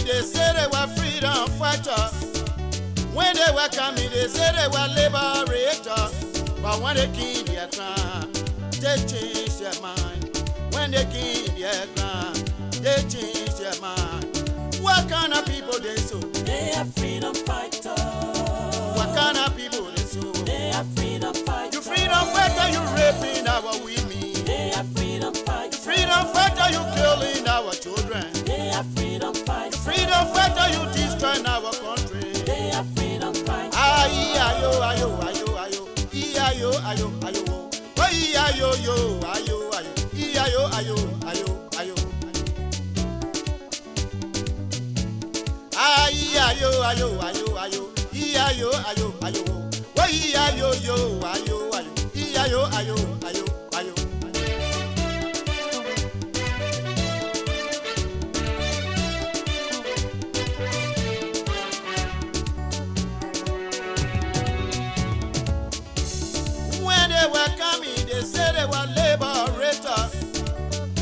they say they were freedom fighters. When they welcome me, they say they were liberators. But when they kill their crown, they change their mind. When they kill their crown, they change their mind. What kind of people they so? They are freedom fighters. What kind of people they so? They are freedom fighters. You freedom fighter, you raping our women. They are freedom fighters. Freedom fighter, you killing our children. They are freedom fighters. Freedom fighter, you destroying our country. They are freedom fighters. Ayo, ayo, ayo, ayo, ayo, ayo, ayo, ayo, ayo, ayo, ayo, ayo, ayo, ayo, ayo. Ayo, ayo, ayo, ayo, ayo, ayo, ayo, ayo, ayo, ayo, ayo, ayo, ayo. When they were coming, they said they were liberators.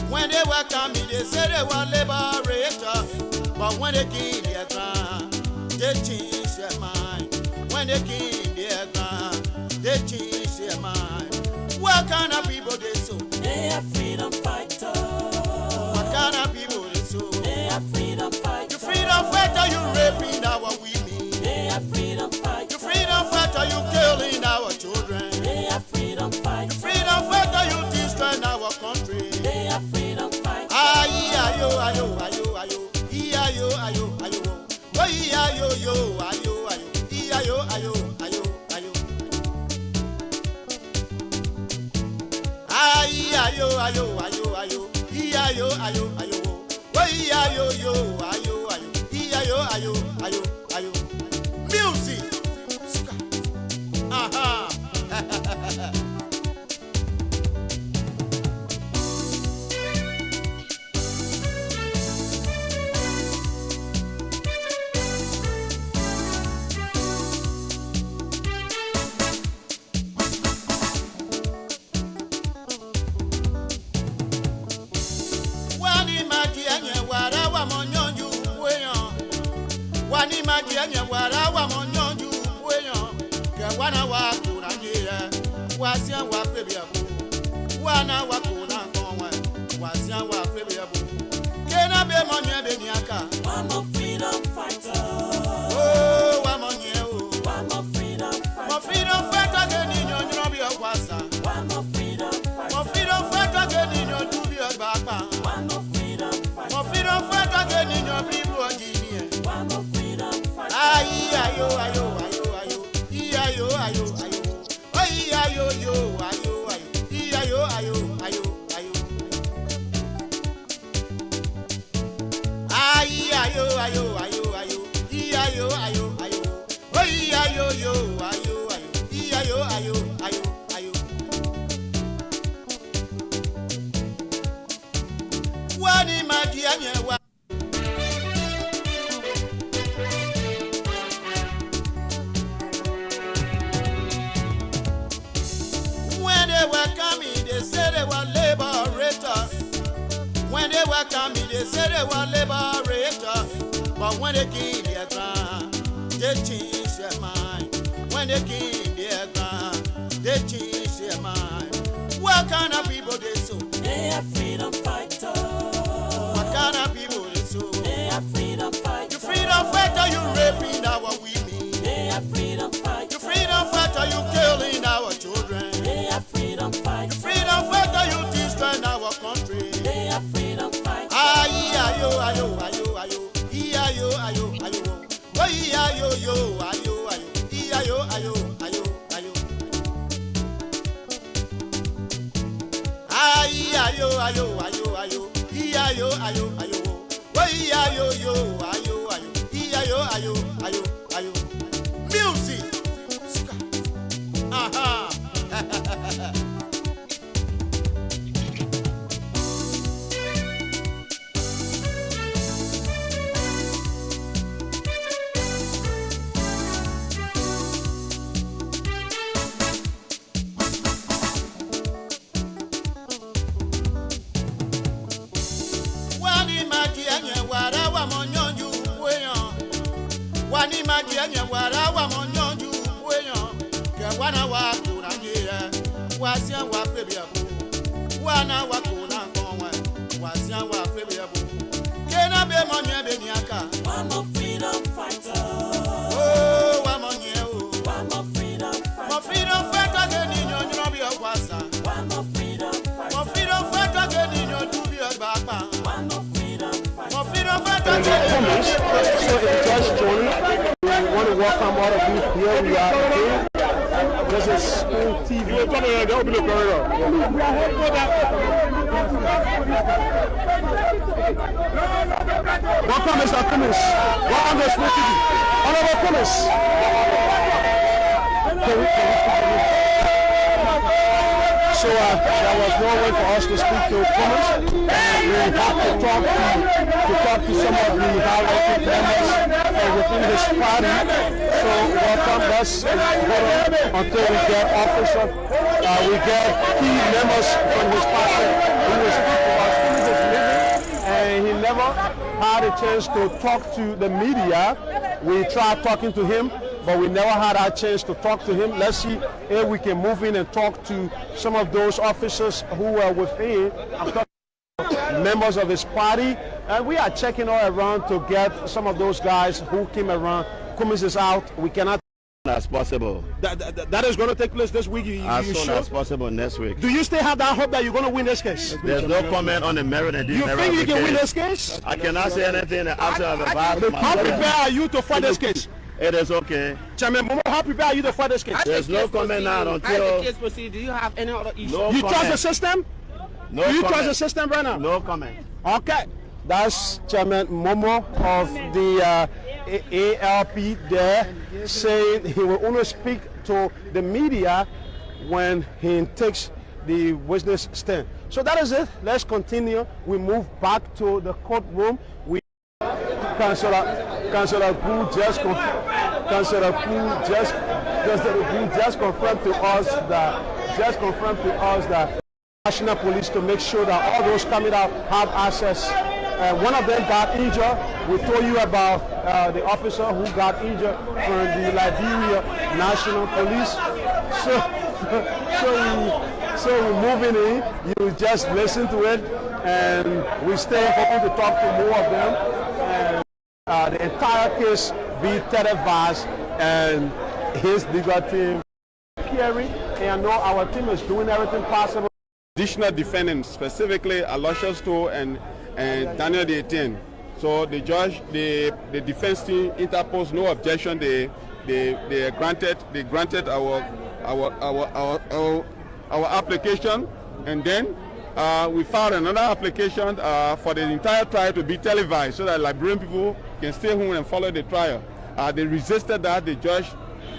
When they were coming, they said they were liberators. But when they kill their ground, they change their mind. When they kill their ground, they change their mind. What kind of people they so? They are freedom fighters. What kind of people they so? They are freedom fighters. You freedom fighter, you raping our women. They are freedom fighters. You freedom fighter, you killing our children. They are freedom fighters. Freedom fighter, you destroying our country. They are freedom fighters. Ayo, ayo, ayo, ayo, ayo, ayo, ayo, ayo, ayo, ayo, ayo, ayo, ayo, ayo, ayo. Ayo, ayo, ayo, ayo, ayo, ayo, ayo, ayo, ayo, ayo, ayo, ayo, ayo. Music. Aha. Wani maji enye wara wa monyonju weyan ke wana wa kuna nyire wasian wa pebi abu wana wa kuna konwe wasian wa pebi abu kena be monye be ni aka I'm a freedom fighter. oh wa monye o I'm a freedom fighter. mo freedom fighter ke ni nyonyo bi okwasa I'm a freedom fighter. mo freedom fighter ke ni nyonju bi ogbapa I'm a freedom fighter. mo freedom fighter ke ni nyon bi bu ojini I'm a freedom fighter. ayo ayo ayo ayo ayo ayo ayo ayo ayo yo ayo ayo ayo ayo ayo ayo ayo ayo ayo ayo ayo ayo ayo ayo yo ayo ayo ayo ayo ayo wani maji anyewa. When they were coming, they said they were liberators. When they were coming, they said they were liberators. But when they kill their ground, they change their mind. When they kill their ground, they change their mind. What kind of people they so? They are freedom fighters. What kind of people they so? They are freedom fighters. You freedom fighter, you raping our women. They are freedom fighters. You freedom fighter, you killing our children. They are freedom You fighters. freedom fighter, you destroying our country. They are freedom fighters. Ayo, ayo, ayo, ayo, ayo, ayo, ayo, ayo, ayo, yo, ayo, ayo, ayo, ayo, ayo. Ayo, ayo, ayo, ayo, ayo, ayo, ayo, ayo, ayo, yo, ayo, ayo, ayo, ayo. Music. Aha. Wani maji enye wara wa monyonju Wani majenye wara wa monyonju bueyon. Ke wana wa kuna nyere. Wasian wa pebiabu. Wana wa kuna konwe. Wasian wa pebiabu. Kena be monye be niaka. One more freedom fighter. Oh, wa monye o. One more freedom fighter. Mo freedom fighter ke ni nyo bi okwasa. One more freedom fighter. Mo freedom fighter ke ni nyo du bi ogbapa. One more freedom fighter. Mo freedom fighter ke So in Judge Johnny, we want to welcome all of you here. We are today. This is Spoon TV. Welcome, Mr. Cummins. Welcome to Spoon TV. Honorable Cummins. So there was no way for us to speak to Cummins. We have to talk to some of the high-ranking members within his party. So welcome. Let's hold on until we get officer. We get key members from his party who will speak to us. He is living, and he never had a chance to talk to the media. We tried talking to him, but we never had a chance to talk to him. Let's see if we can move in and talk to some of those officers who are within, members of his party. And we are checking all around to get some of those guys who came around. Cummins is out. We cannot. As possible. That is going to take place this week. As you soon sure? as possible next week. Do you still have that hope that you're going to win this case? There's no comment on the merit and You think you can win this case? I cannot say anything after I've advised How prepared are you to fight this case? It is okay. Chairman Momo, how prepared are you to fight this case? There's no comment now until. As the case proceeds, do you have any other issues? No You comment. trust the system? No Do you comment. trust the system right now? No comment. Okay. That's Chairman Momo of the ALP there, saying he will only speak to the media when he takes the witness stand. So that is it. Let's continue. We move back to the courtroom. We Councillor Gu just confirmed to us that National Police to make sure that all those coming out have access. One of them got injured. We told you about the officer who got injured from the Liberia National Police. So we're moving in. You just listen to it, and we stay hoping to talk to more of them. And the entire case be televised, and his legal team hearing. And I know our team is doing everything possible. Additional defendants, specifically Aloysius Stowe and Daniel the 18. So the judge, the defense team interposed no objection. They granted our application, and then we filed another application for the entire trial to be televised so that Liberian people can stay home and follow the trial. They resisted that. The judge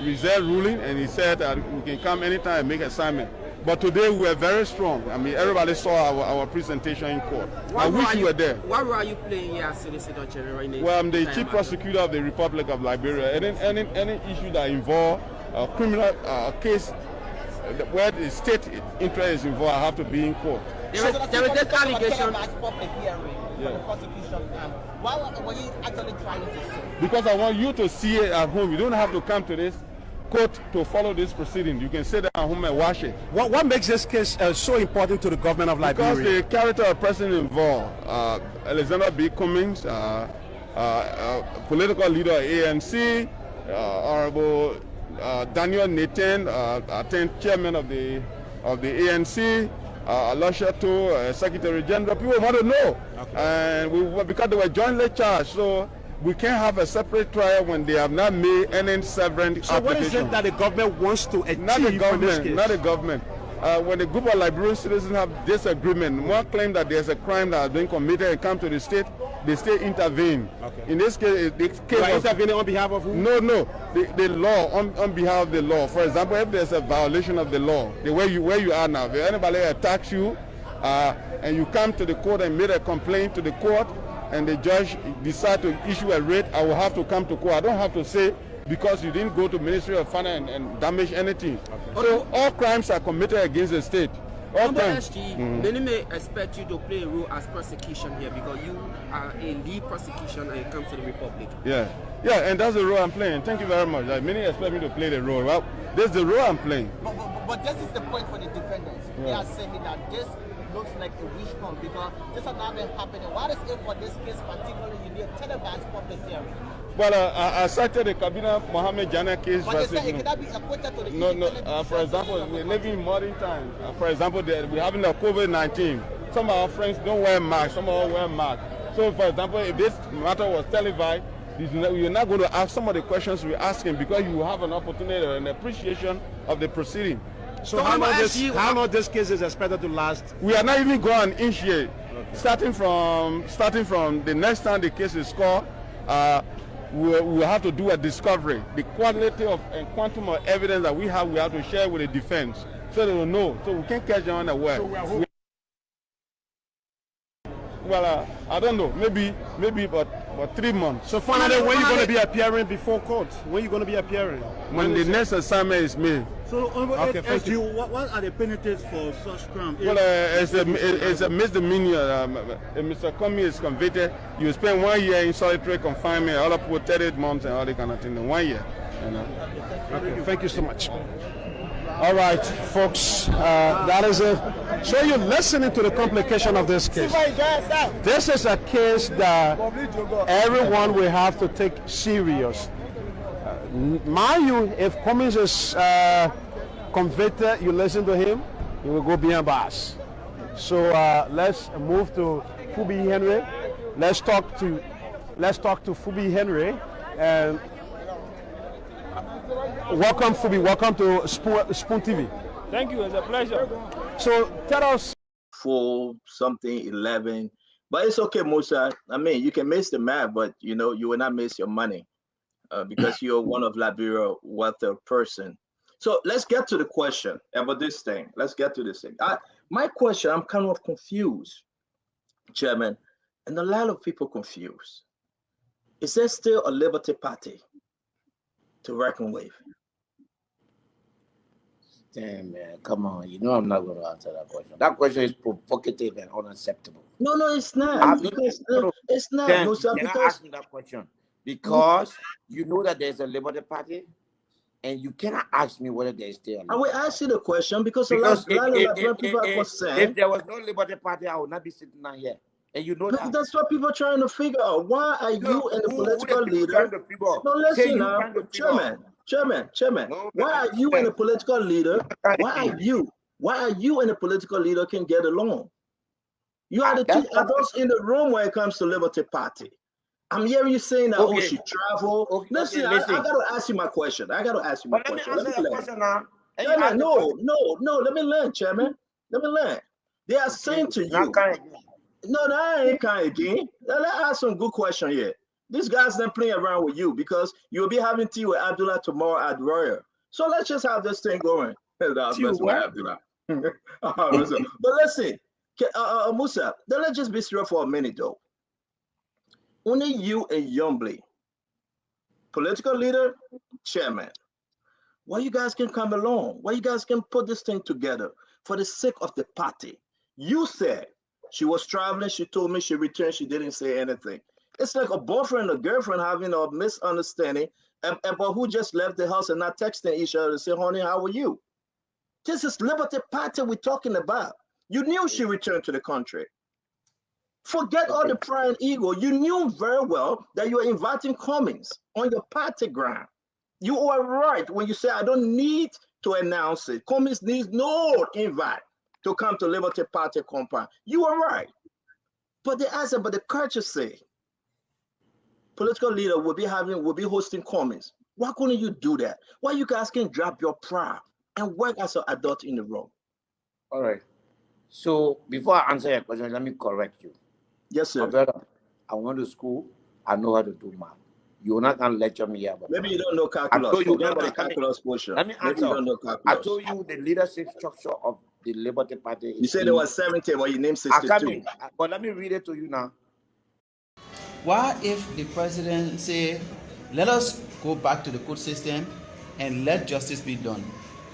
reserved ruling, and he said we can come anytime and make assignment. But today we were very strong. I mean, everybody saw our presentation in court. I wish you were there. What role are you playing here as Solicitor General? Well, I'm the Chief Prosecutor of the Republic of Liberia. Any issue that involve a criminal case where the state interest is involved, I have to be in court. There is this allegation. Why were you actually trying to say? Because I want you to see it at home. You don't have to come to this court to follow this proceeding. You can sit at home and watch it. What makes this case so important to the government of Liberia? Because the character of the person involved, Alexander B. Cummins, political leader of ANC, Honorable Daniel Nathan, 10th chairman of the ANC, Aloysius Stowe, Secretary General. People want to know, and because they were jointly charged, so we can't have a separate trial when they have not made any severance So what is it that the government wants to achieve? Not the from this government, case? not the government. When a group of Liberian citizens have disagreement, one claim that there's a crime that has been committed and come to the state intervene. Okay. In this case, intervening on behalf of who? No, the law, on behalf of the law. For example, if there's a violation of the law, where you are now, if anybody attacks you, and you come to the court and made a complaint to the court, and the judge decide to issue a writ, I will have to come to court. I don't have to say because you didn't go to Ministry of Finance and damage anything. Okay. So all crimes are committed against the state. All Humble time. SG, many may expect you to play a role as prosecution here because you are a lead prosecution when it comes to the Republic. Yeah, and that's the role I'm playing. Thank you very much. Like, many expect me to play the role. Well, this is the role I'm playing. But this is the point for the defendants. They are saying that this looks like a wish hunt because this has not been happening. What is it for this case particularly? You need a televised public hearing. Well, I cited the Kabina Mohammed Jana case. But they say it cannot be acquitted to the No. For example, we're living in modern times. For example, we're having the COVID-19. Some of our friends don't wear masks. Some of us wear masks. So, for example, if this matter was televised, you're not going to ask some of the questions we're asking because you have an opportunity and appreciation of the proceeding. So how long this case is expected to last? We are not even going to initiate. Okay. Starting from the next time the case is called, we'll have to do a discovery. The quality of and quantum of evidence that we have to share with the defense so they will know. So we can't catch them unaware. So well, I don't know. Maybe but 3 months. So finally, when you going to be appearing before court? When you going to be appearing? When the next assignment is made. So, okay, thank you. What are the penalties for such crime? Well, it's a misdemeanor. If Mr. Comey is convicted, you spend 1 year in solitary confinement, other people 38 months and all that kind of thing in 1 year. You know? Okay, thank you so much. All right, folks, that is it. So you're listening to the complication of this case. This is a case that everyone will have to take serious. Mind you, if Cummings is convicted, you listen to him, he will go beyond bars. So let's move to Fubi Henry. Let's talk to Fubi Henry and. Welcome, Fubi. Welcome to Spoon TV. Thank you. It's a pleasure. So tell us. 4 something 11, but it's okay, Musa. I mean, you can miss the math, but you know you will not miss your money because you're one of Liberia's wealthy person. So let's get to the question about this thing. My question, I'm kind of confused, Chairman, and a lot of people confused. Is there still a Liberty Party to reckon with? Damn, man, come on. You know I'm not going to answer that question. That question is provocative and unacceptable. No, it's not. It's not. Can I ask me that question? Because you know that there's a Liberty Party, and you cannot ask me whether there's still a Liberty I will ask you the question because a lot of people are saying. If there was no Liberty Party, I would not be sitting down here. And you know that. That's what people are trying to figure out. Why are you and the political leader? No, listen now, Chairman. Why are you and the political leader? Why are you and the political leader can get along? You are the two adults in the room when it comes to Liberty Party. I'm hearing you saying that she travel. Listen, I got to ask you my question. Let me answer the question now. Chairman, no. Let me learn, Chairman. Let me learn. They are saying to you. No, I ain't kind again. Let's ask some good question here. These guys not playing around with you because you'll be having tea with Abdullah tomorrow at Royal. So let's just have this thing going. But listen, Musa, let's just be straight for a minute though. Only you and Yombly, political leader, chairman, why you guys can come along? Why you guys can put this thing together for the sake of the party? You said she was traveling. She told me she returned. She didn't say anything. It's like a boyfriend and a girlfriend having a misunderstanding about who just left the house and not texting each other to say, honey, how are you? This is Liberty Party we're talking about. You knew she returned to the country. Forget all the pride and ego. You knew very well that you were inviting Cummings on your party ground. You were right when you said, I don't need to announce it. Cummings needs no invite to come to Liberty Party compound. You were right. But they asked about the courtesy. Political leader will be hosting Cummings. Why couldn't you do that? Why you guys can drop your pride and work as an adult in the room? All right. So before I answer your question, let me correct you. Yes, sir. My brother, I went to school. I know how to do math. You're not going to lecture me about Maybe you don't know calculus. Let me answer. I told you the leadership structure of the Liberty Party. You said there was 70, but you named 62. But let me read it to you now. What if the president say, let us go back to the court system and let justice be done?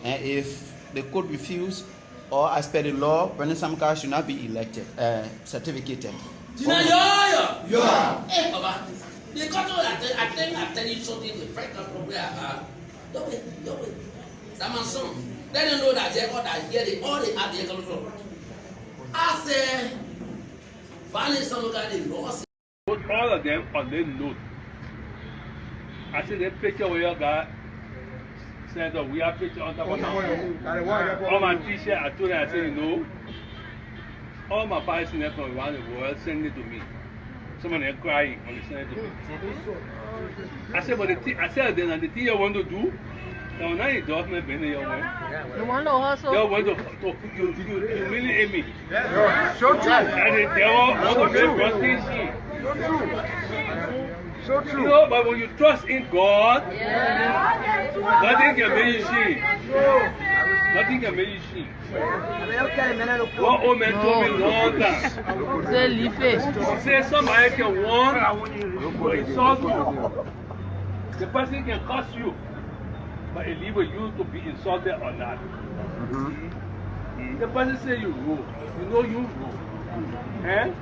And if the court refuse, or as per the law, Brownie Samukai should not be elected, certificated. Yeah. Hey, Baba. The country I tell you something the friend come from where don't wait. That my son. They don't know that they all that here all the are they coming from. I say Brownie Samukai they lost. Put all of them on their note. I see the picture where you got said that we have picture on top of all my t-shirt. I told them, I said, you know, all my files from around the world send it to me. Some of them crying when they send it to me. I said, but then the thing you want to do, now now you don't have been your way. You want to hustle? You want to humiliate me. So true. And the devil want to make justice. So true. You know, but when you trust in God, nothing can make you see. Nothing can make you see. What old man told me long time. He said somebody can want to insult you. The person can curse you, but it leaves you to be insulted or not. The person say you rule. You know you rule. Eh?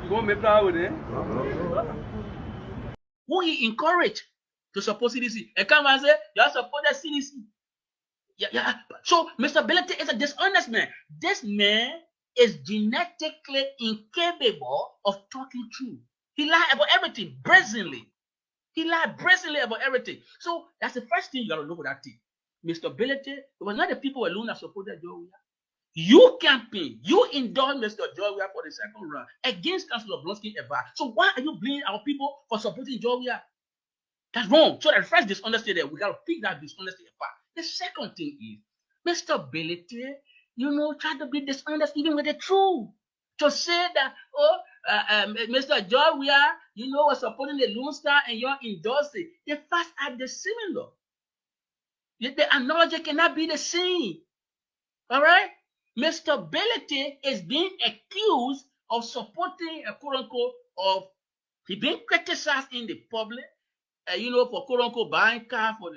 You going to make that with it? Who he encouraged to support CDC? And come and say, you are supporting CDC. Yeah. So, Mr. Ability is a dishonest man. This man is genetically incapable of talking true. He lied about everything, brazenly. He lied brazenly about everything. So, that's the first thing you got to look at that thing. Mr. Ability, it was not the people alone that supported Joe Weah. You campaign, you endorsed Mr. Joe Weah for the second round against Councillor Blonsky Eva. So why are you blaming our people for supporting Joe Weah? That's wrong. So that first dishonesty there, we got to pick that dishonesty apart. The second thing is, Mr. Ability, try to be dishonest even with the truth. To say that, Mr. Joe Weah, was supporting the Lone Star and you're endorsing. The facts are the similar. The analogy cannot be the same. All right? Mr. Ability is being accused of supporting a quote-unquote he being criticized in the public, for quote-unquote buying car for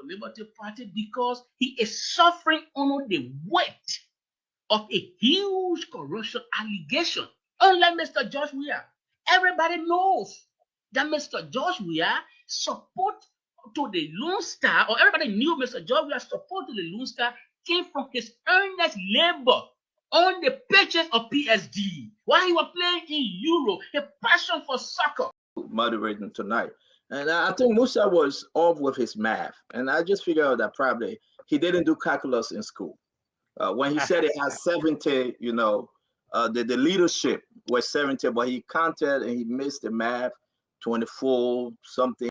Liberty Party because he is suffering under the weight of a huge corruption allegation. Unlike Mr. George Weah, everybody knows that Mr. George Weah support to the Lone Star, or everybody knew Mr. George Weah's support to the Lone Star came from his earnest labor on the pitches of PSG while he was playing in Europe, a passion for soccer. Moderating tonight. And I think Musa was off with his math. And I just figured out that probably he didn't do calculus in school. When he said it had 70, the leadership was 70, but he counted and he missed the math, 24 something.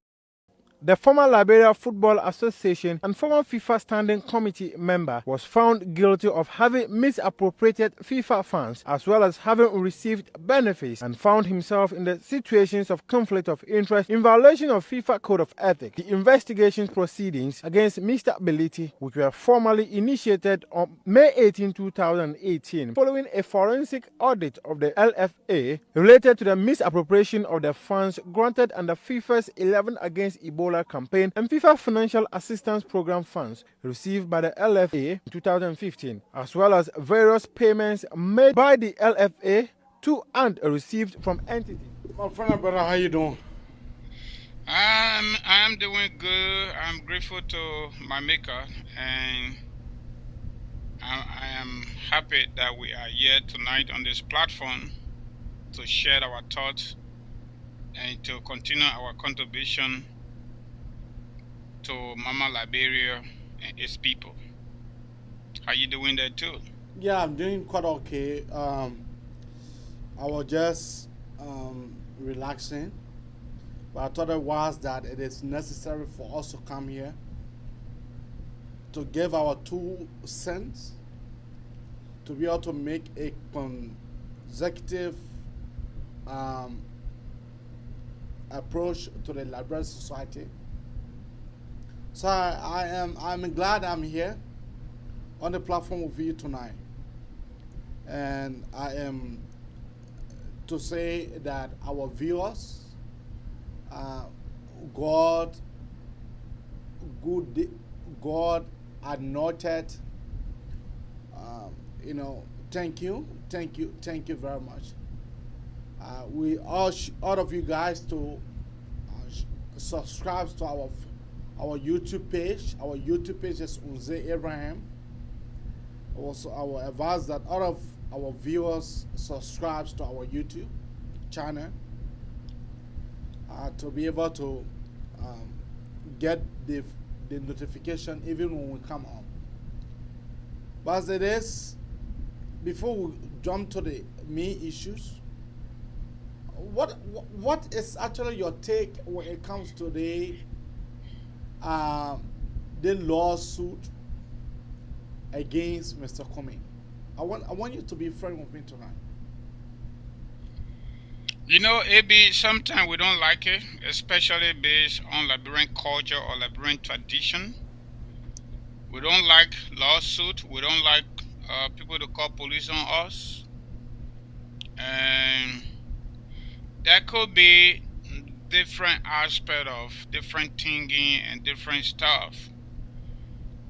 The former Liberia Football Association and former FIFA Standing Committee member was found guilty of having misappropriated FIFA funds as well as having received benefits and found himself in the situations of conflict of interest in violation of FIFA Code of Ethics. The investigation proceedings against Mr. Ability, which were formally initiated on May 18, 2018, following a forensic audit of the LFA related to the misappropriation of the funds granted under FIFA's 11 Against Ebola campaign and FIFA Financial Assistance Program funds received by the LFA in 2015, as well as various payments made by the LFA to and received from entities. My friend, brother, how you doing? I'm doing good. I'm grateful to my maker, and I am happy that we are here tonight on this platform to share our thoughts and to continue our contribution to Mama Liberia and its people. How you doing there too? Yeah, I'm doing quite okay. I was just relaxing, but I thought it was that it is necessary for us to come here to give our 2 cents to be able to make a consecutive approach to the Liberian society. So I'm glad I'm here on the platform with you tonight. And I am to say that our viewers, God anointed thank you very much. We all of you guys to subscribe to our YouTube page. Our YouTube page is Unze Abraham. Also, I will advise that all of our viewers subscribe to our YouTube channel to be able to get the notification even when we come on. But as it is, before we jump to the main issues, what is actually your take when it comes to the lawsuit against Mr. Comey? I want you to be frank with me tonight. AB, sometimes we don't like it, especially based on Liberian culture or Liberian tradition. We don't like lawsuit. We don't like people to call police on us. And that could be different aspect of different thinking and different stuff.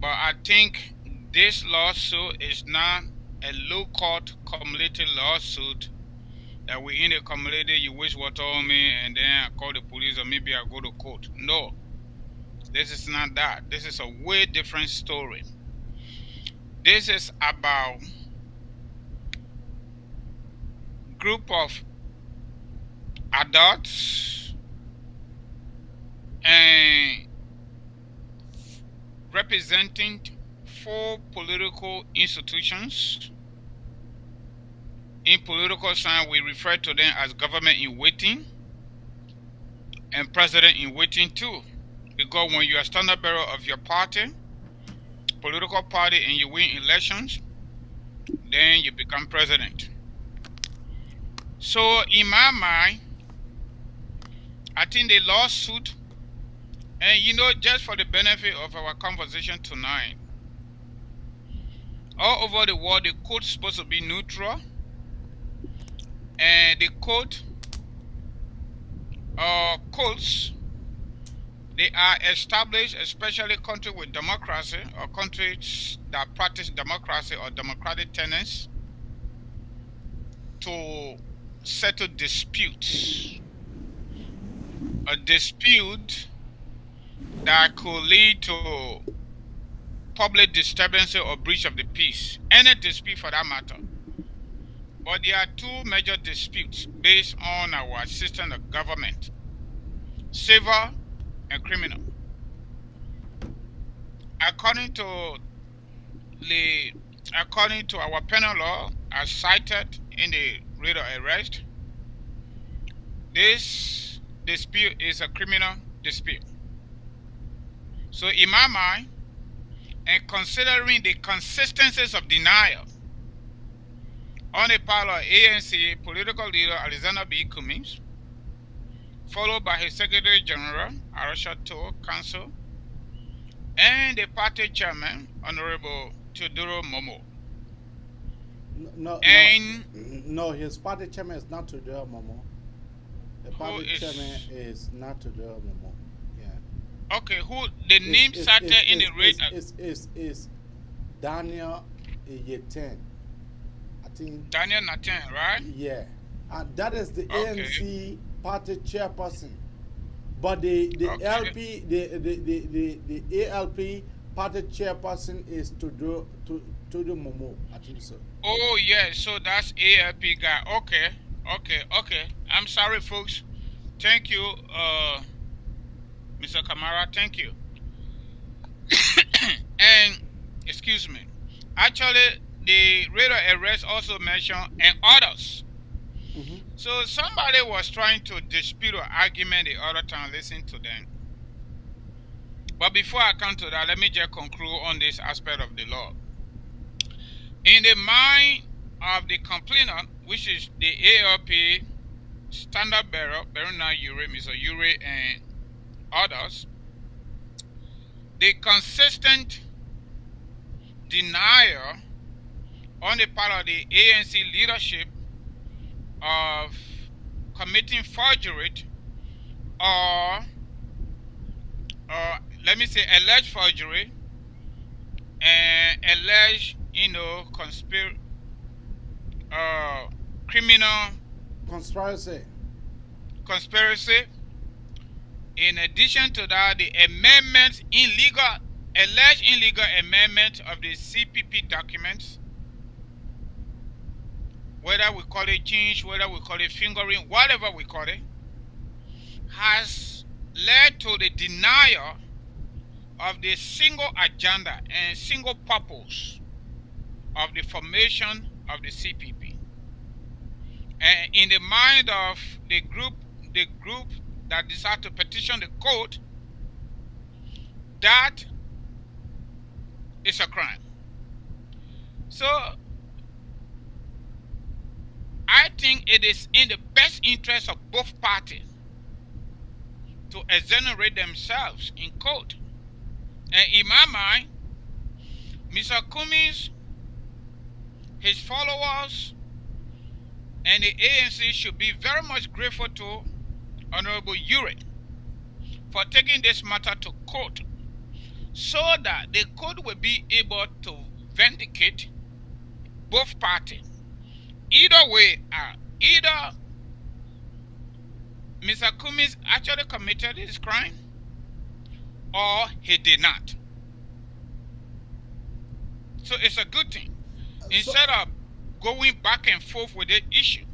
But I think this lawsuit is not a low court cumulative lawsuit that we in a community, you waste water on me and then I call the police or maybe I go to court. No, this is not that. This is a way different story. This is about group of adults and representing 4 political institutions. In political science, we refer to them as government in waiting and president in waiting too. Because when you are standard bearer of your party, political party, and you win elections, then you become president. So in my mind, I think the lawsuit, and just for the benefit of our conversation tonight, all over the world, the court is supposed to be neutral. And the courts, they are established, especially countries with democracy or countries that practice democracy or democratic tenets, to settle disputes. A dispute that could lead to public disturbance or breach of the peace. Any dispute for that matter. But there are 2 major disputes based on our system of government: civil and criminal. According to our penal law, as cited in the writ of arrest, this dispute is a criminal dispute. So in my mind, and considering the consistencies of denial on the part of ANC political leader Alexander B. Cummings, followed by his Secretary General, Arusha Tour Council, and the party chairman, Honorable Teodoro Momo. No, his party chairman is not Teodoro Momo. The party chairman is not Teodoro Momo. Yeah. Okay, who the name cited in the rate is Daniel Yeten. Daniel Nathan, right? Yeah, and that is the ANC party chairperson. But the LP, the ALP party chairperson is to do Momo. I think so. Oh yeah, so that's ALP guy. Okay. I'm sorry, folks. Thank you, Mr. Kamara. Thank you. And excuse me. Actually, the radar arrest also mentioned and others. So somebody was trying to dispute or argument the other time. Listen to them. But before I come to that, let me just conclude on this aspect of the law. In the mind of the complainant, which is the ALP standard bearer, Beruna Ure, Mr. Ure, and others, the consistent denial on the part of the ANC leadership of committing forgery or let me say alleged forgery and alleged criminal conspiracy. In addition to that, the alleged illegal amendment of the CPP documents, whether we call it change, whether we call it fingering, whatever we call it, has led to the denial of the single agenda and single purpose of the formation of the CPP. And in the mind of the group that decided to petition the court, that is a crime. So I think it is in the best interest of both parties to exonerate themselves in court. And in my mind, Mr. Cummings, his followers, and the ANC should be very much grateful to Honorable Ure for taking this matter to court, so that the court will be able to vindicate both parties. Either way, either Mr. Cummings actually committed his crime or he did not. So it's a good thing. Instead of going back and forth with the issue,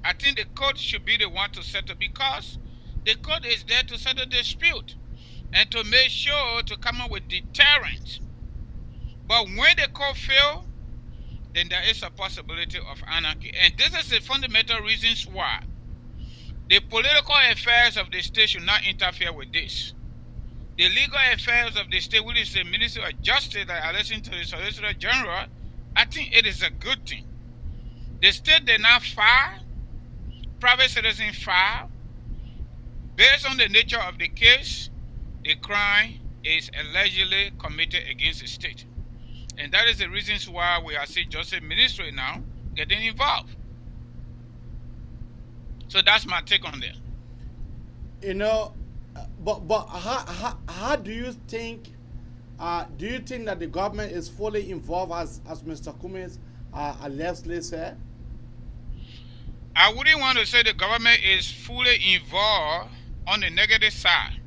I think the court should be the one to settle, because the court is there to settle the dispute and to make sure to come up with deterrence. But when the court fails, then there is a possibility of anarchy. And this is the fundamental reasons why the political affairs of the state should not interfere with this. The legal affairs of the state, which is the Ministry of Justice, that I listen to the Solicitor General, I think it is a good thing. The state did not file, private citizens file. Based on the nature of the case, the crime is allegedly committed against the state. And that is the reasons why we are seeing Justice Ministry now getting involved. So that's my take on that. You know, but how do you think that the government is fully involved, as Mr. Cummings allegedly said? I wouldn't want to say the government is fully involved on the negative side.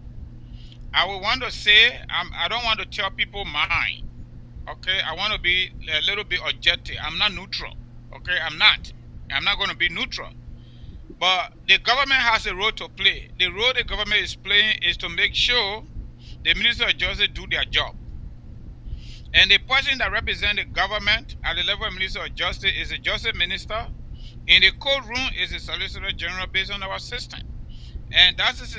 I would want to say, I don't want to tell people mine. Okay, I want to be a little bit objective. I'm not neutral. Okay, I'm not going to be neutral. But the government has a role to play. The role the government is playing is to make sure the Minister of Justice do their job. And the person that represents the government at the level of Minister of Justice is the Justice Minister. In the courtroom is the Solicitor General based on our system. And that is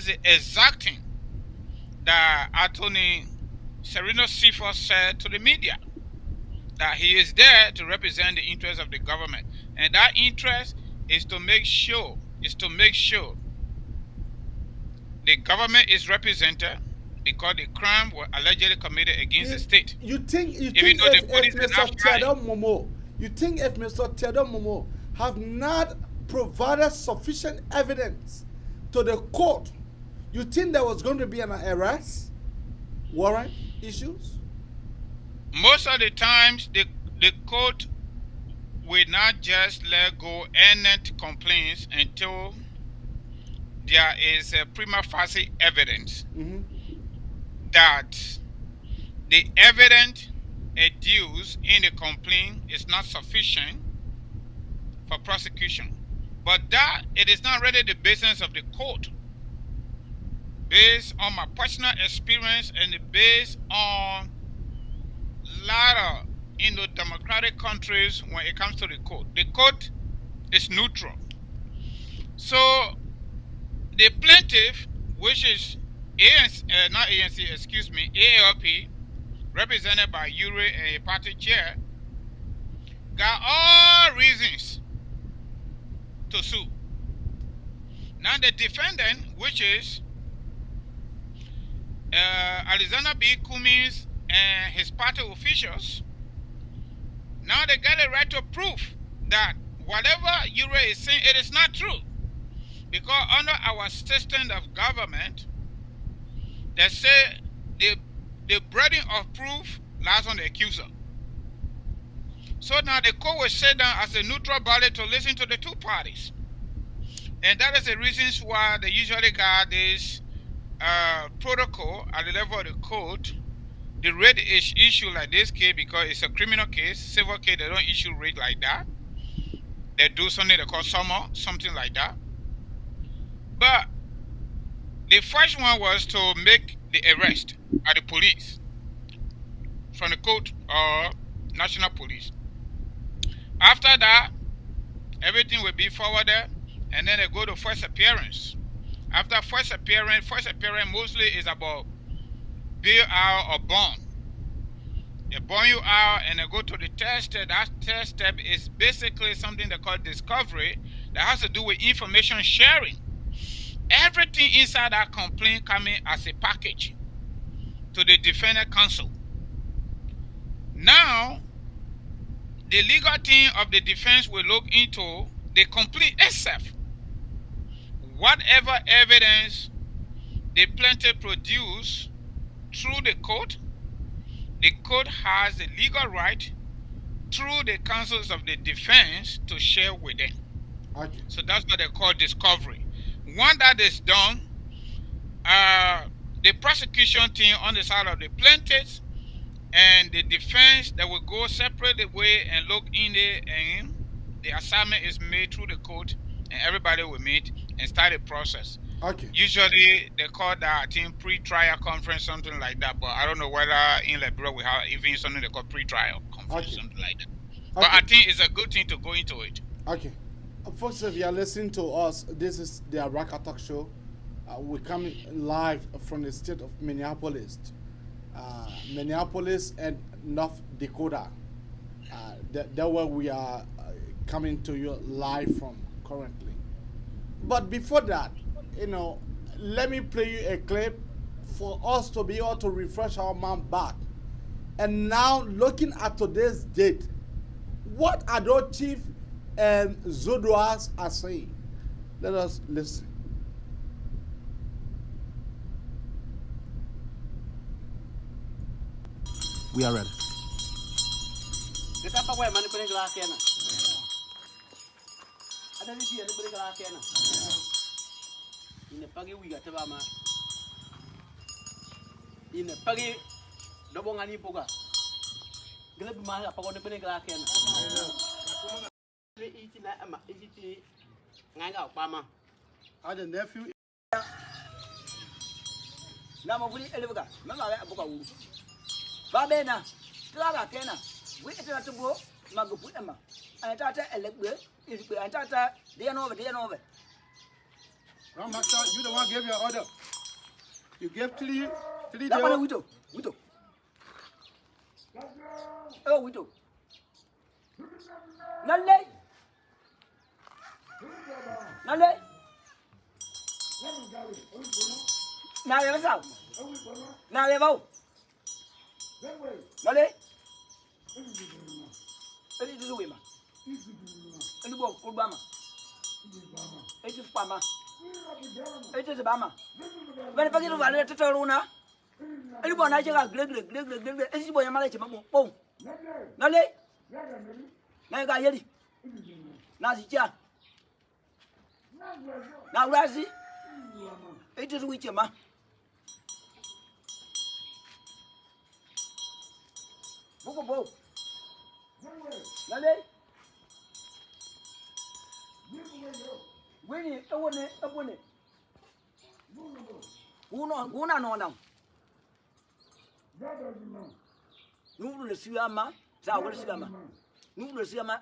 the exact thing that Attorney Sereno Seaforth said to the media, that he is there to represent the interests of the government. And that interest is to make sure the government is represented, because the crime was allegedly committed against the state. You think if Mr. Theodore Momo have not provided sufficient evidence to the court, you think there was going to be an arrest warrant issues? Most of the times, the court will not just let go any complaints until there is a prima facie evidence that the evidence adduced in the complaint is not sufficient for prosecution. But that it is not really the business of the court. Based on my personal experience and based on a lot of democratic countries, when it comes to the court is neutral. So the plaintiff, which is ALP, represented by Ure and a party chair, got all reasons to sue. Now the defendant, which is Alexander B. Cummings and his party officials, now they got a right to prove that whatever Ure is saying, it is not true. Because under our system of government, they say the burden of proof lies on the accuser. So now the court will sit down as a neutral body to listen to the two parties. And that is the reasons why they usually got this protocol at the level of the court. The rate is issued like this case because it's a criminal case. Civil case, they don't issue rate like that. They do something they call summer, something like that. But the first one was to make the arrest by the police from the court or national police. After that, everything will be forwarded, and then they go to first appearance. After first appearance mostly is about bail out or bond. They bond you out and they go to the test step. That test step is basically something they call discovery that has to do with information sharing. Everything inside that complaint coming as a package to the defendant counsel. Now, the legal team of the defense will look into the complaint itself. Whatever evidence the plaintiff produce through the court has the legal right through the counsels of the defense to share with them. Okay. So that's what they call discovery. Once that is done, the prosecution team on the side of the plaintiffs and the defense that will go separate way and look in there, and the assignment is made through the court, and everybody will meet and start the process. Okay. Usually they call that, I think, pre-trial conference, something like that. But I don't know whether in Liberia we have even something they call pre-trial conference, something like that. But I think it's a good thing to go into it. Okay. Folks, if you are listening to us, this is the Araka Talk Show. We're coming live from the state of Minneapolis. Minneapolis and North Dakota. That's where we are coming to you live from currently. But before that, let me play you a clip for us to be able to refresh our mind back. And now, looking at today's date, what Ado Chief and Zodoas are saying. Let us listen. We are ready. The nephew. Babena, Clara Kena, we enter to go, Maguputama, and Tata Electric, and Tata, they are over. Grandmaster, you the one gave your order. You gave three days. Widow. Oh, widow. Nale. Now you have out. Now you have out. Nale. It is a woman. It is Obama. It is Pama. It is Obama. When I get over to Taruna, anyone I just glug, it's boy, I'm like, oh, Nale. Now I got Yeti. Nazi. Now, Razzie, it is with your ma. Book. Nale. Winnie, open it. Who no now. No, the Siama, Zawama. No, the Siama,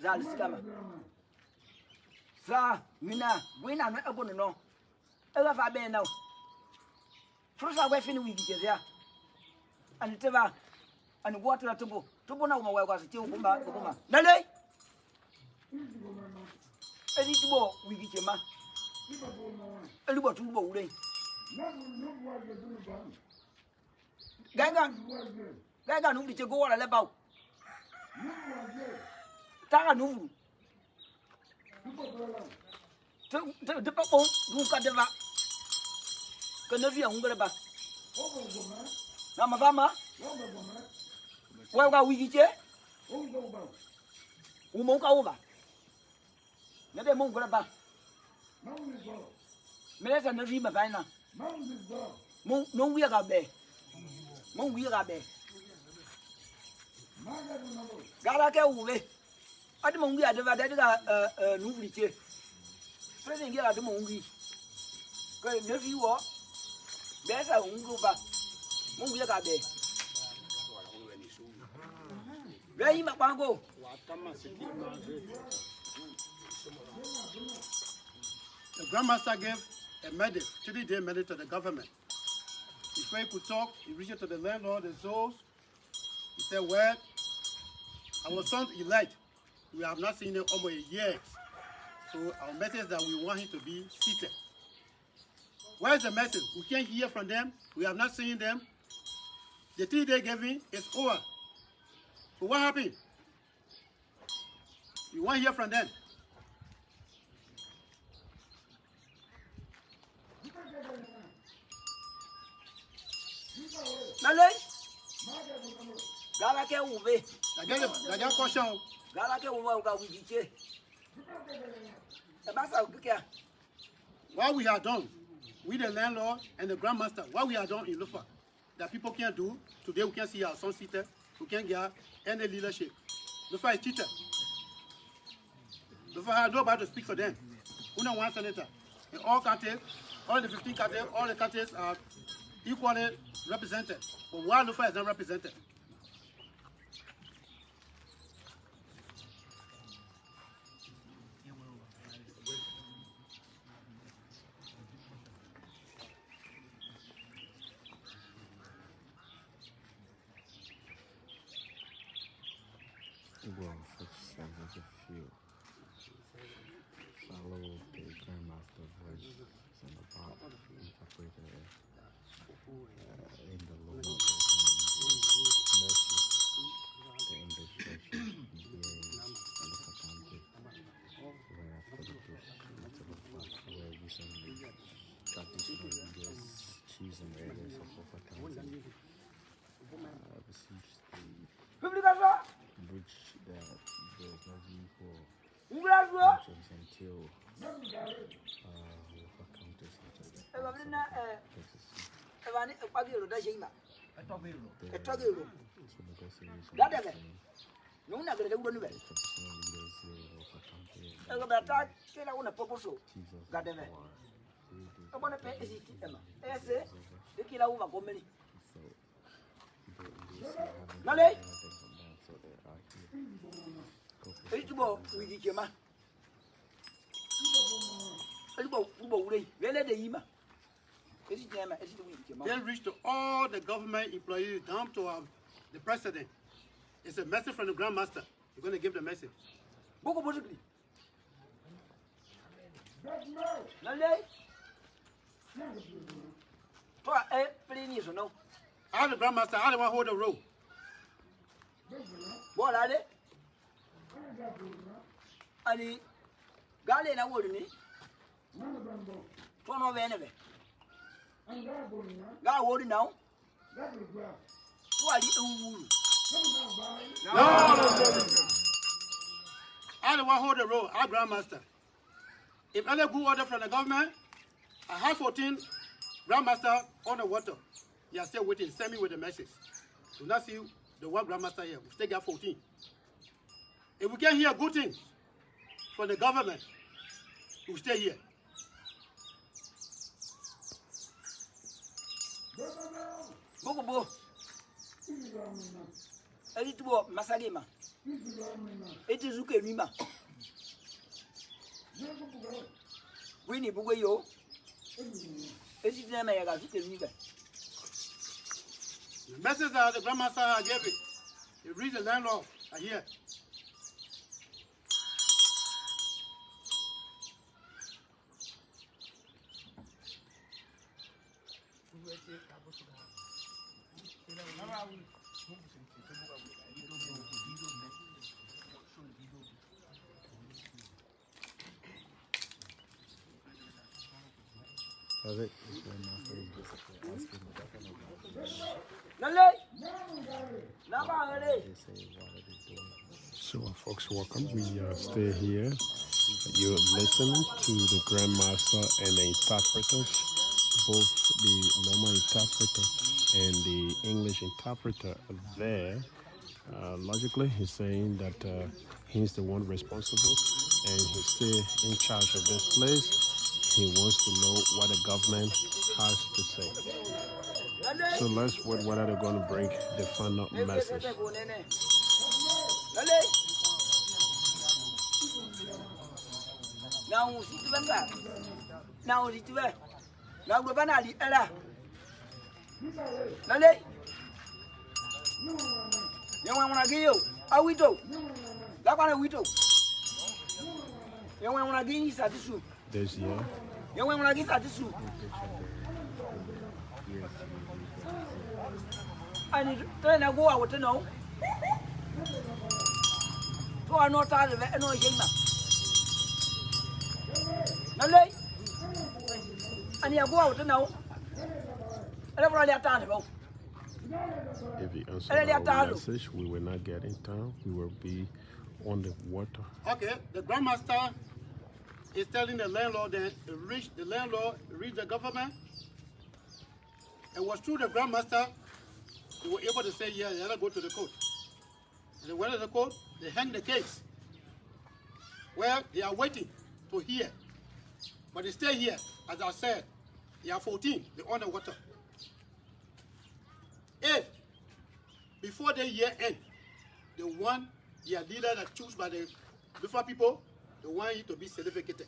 Zalisama. Sa, Mina, when I'm not open no. I love our band now. First, I went in with each other. And it's ever. And water to go. To go now, my wife was a chill. Nale? And it's more with each other. And what to go. Gaga, no, to go all about. Tara, no. The papa who got the back. Can you hear Hungary back? Namavama? Where are we here? Umong ka uba. Nade mong gura ba. Melesa na rima ba na. Mong no wi ga be. Mong wi ga be. Gara ke ube. Adi mong wi adeva de ga nu vliche. President ga adi mong wi. Ko ne fi wo. Besa ungu ba. Mong wi ga be. Rai ma pango. The Grandmaster gave a mandate, 3-day mandate to the government. Before he could talk, he reached out to the landlord, the souls. He said, well, our son elect, we have not seen him over a year. So our message is that we want him to be seated. Where's the message? We can't hear from them. We have not seen them. The 3-day giving is over. So what happened? You want to hear from them. Nale? Gala ke ube. Gaja caution. Gala ke ube uga wijiche. Ebasa ukikia. What we have done, we the landlord and the Grandmaster, what we have done in Lofa, that people can't do, today we can't see our son seated, we can't get any leadership. Lofa is cheated. Lofa has nobody to speak for them. Only one senator. In all counties, all the 15 counties, all the counties are equally represented. But why Lofa is not represented? Well, such as a few follow the Grandmaster voice and the part interpreted in the law the illustration and the county where after the book where recently traditional leaders choosing areas of Lofa County besieged the bridge that there is no room for entrance until Lofa County settled. They reach to all the government employees, down to the president. It's a message from the Grandmaster. You're going to give the message. All the Grandmaster, I don't want to hold the road. What are they? Ali, Gale na word me. Turn over anyway. Got word now. Who are you? No. I don't want to hold the road. Our Grandmaster. If any good order from the government, I have 14 Grandmaster on the water. They are still waiting. Send me with the message. Do not see the one Grandmaster here. We still got 14. If we can't hear good things from the government, we'll stay here. Bogo. Edituo Masalima. It is Uke Rima. Winnie Bugayo. Is it name I got to River? The message that the Grandmaster gave it. You read the landlord are here. So, folks, welcome. We stay here. You're listening to the Grandmaster and the interpreters, both the normal interpreter and the English interpreter there. Logically, he's saying that he's the one responsible and he's still in charge of this place. He wants to know what the government has to say. So let's wait whether they're going to bring the final message. Now, This year. I need to go out to know. So I'm not tired of it. No shame. No late. I need to go out to know. I don't really have time to go. If you answer our message, we will not get in town. We will be on the water. Okay, the Grandmaster is telling the landlord that the landlord reached the government. It was through the Grandmaster they were able to say, yeah, they gotta go to the court. And they went to the court, they hang the case. Well, they are waiting to hear. But they stay here, as I said, they are 14, they're on the water. If, before the year end, they want their leader that choose by the different people, they want it to be certificated.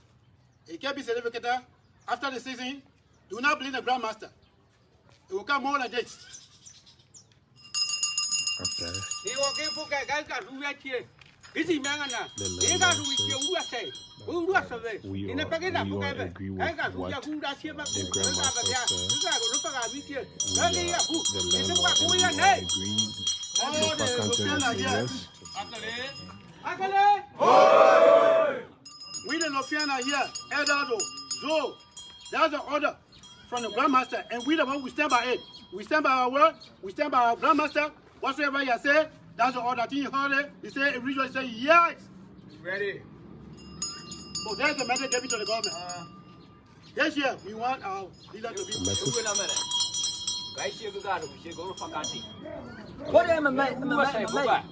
It can't be certificated after the season. Do not blame the Grandmaster. It will come more than this. Okay. We all agree with what the Grandmaster said. We all agree. Lofa can't say yes. We the Lofiana here, Edado, Zo. That's the order from the Grandmaster, and we the one who stand by it. We stand by our word, we stand by our Grandmaster. Whatsoever you say, that's the order. You heard it. You say it usually say yes. Ready. So there's the message given to the government. This year we want our leader to be. What am I?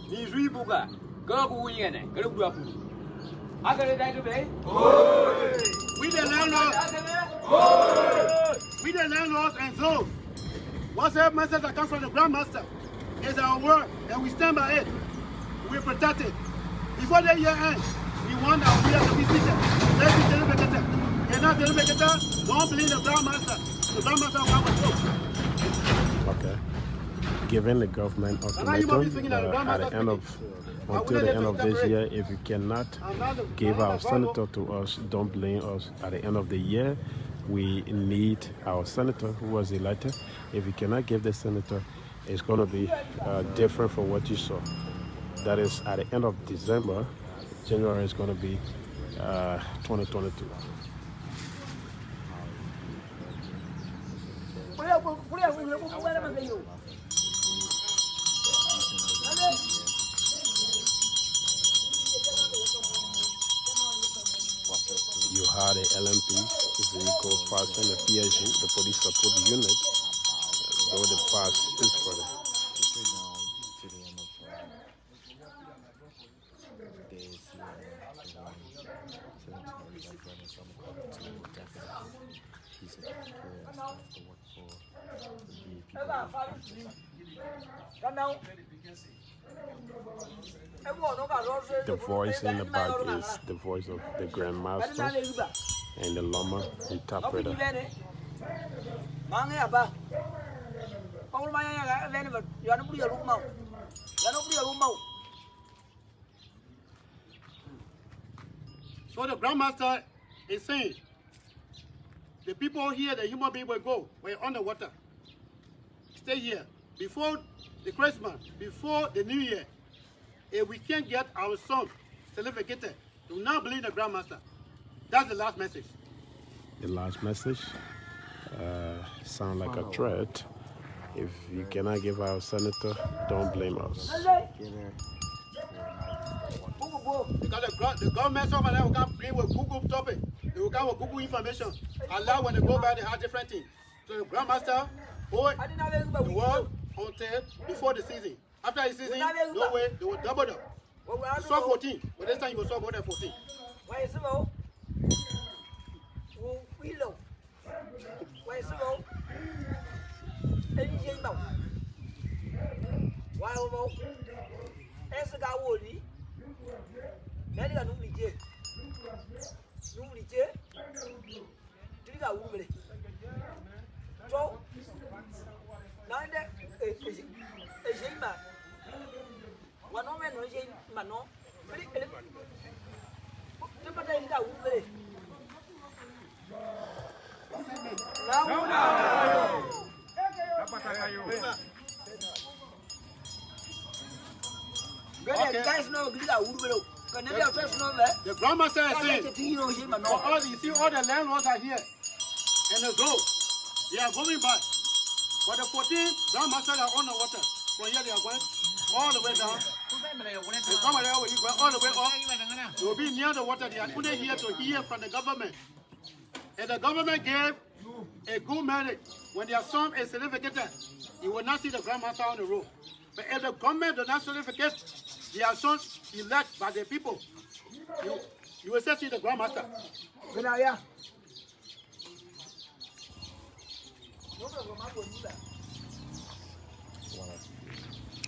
He's rebuka. Go who in it. Go to I got it today. We the landlords. We the landlords and those. Whatever message that comes from the Grandmaster is our word, and we stand by it. We protect it. Before the year ends, we want our leader to be seated. Let's be certificated. If not certificated, don't believe the Grandmaster. The Grandmaster will Okay. Given the government ultimatum at the end of until the end of this year, if you cannot give our senator to us, don't blame us. At the end of the year, we need our senator who was elected. If you cannot give the senator, it's going to be different from what you saw. That is at the end of December. January is going to be 2022. You had the LMP, the vehicle passing the PSG, the police support unit. They were the pass is for them. The voice in the back is the voice of the Grandmaster and the Lama interpreter. So the Grandmaster is saying, the people here, the human being will go, we're on the water. Stay here. Before the Christmas, before the New Year, if we can't get our son certificated, do not believe the Grandmaster. That's the last message. The last message sound like a threat. If you cannot give our senator, don't blame us. Because the government some of them will come bring with Google topic. They will come with Google information. Allow when they go back, they have different things. So the Grandmaster hold the world on tape before the season. After the season, no way, they will double up. You saw 14, but this time you will saw more than 14. Why is it low? We low. Why is it low? Anything low. Why low? As a guy would be. Then you got no lead. No lead. You got woman. So, now that is a man. One woman was a man. The Grandmaster is saying, you see all the landlords are here and the gold. They are going back. But the 14 Grandmasters are on the water. From here they are going all the way down. And some of them will go all the way up. They will be near the water. They are only here to hear from the government. And the government gave a good merit. When their son is certificated, you will not see the Grandmaster on the road. But if the government does not certificate their son elect by the people, you will still see the Grandmaster.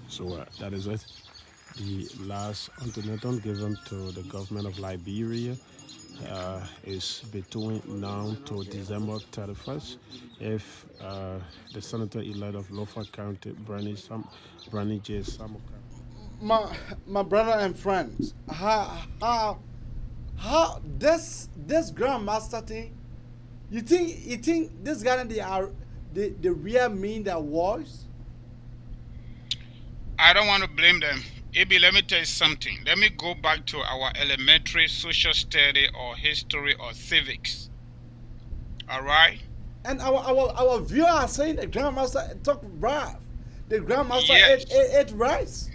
So that is it. The last ultimatum given to the government of Liberia is between now to December 31st. If the senator-elect of Lofa County, Brownie Samukai. My brother and friends, how this Grandmaster thing, you think this guy the real mean their voice? I don't want to blame them. Ibi, let me tell you something. Let me go back to our elementary social study or history or civics. All right? And our viewers are saying the Grandmaster talk brave. The Grandmaster ate rice.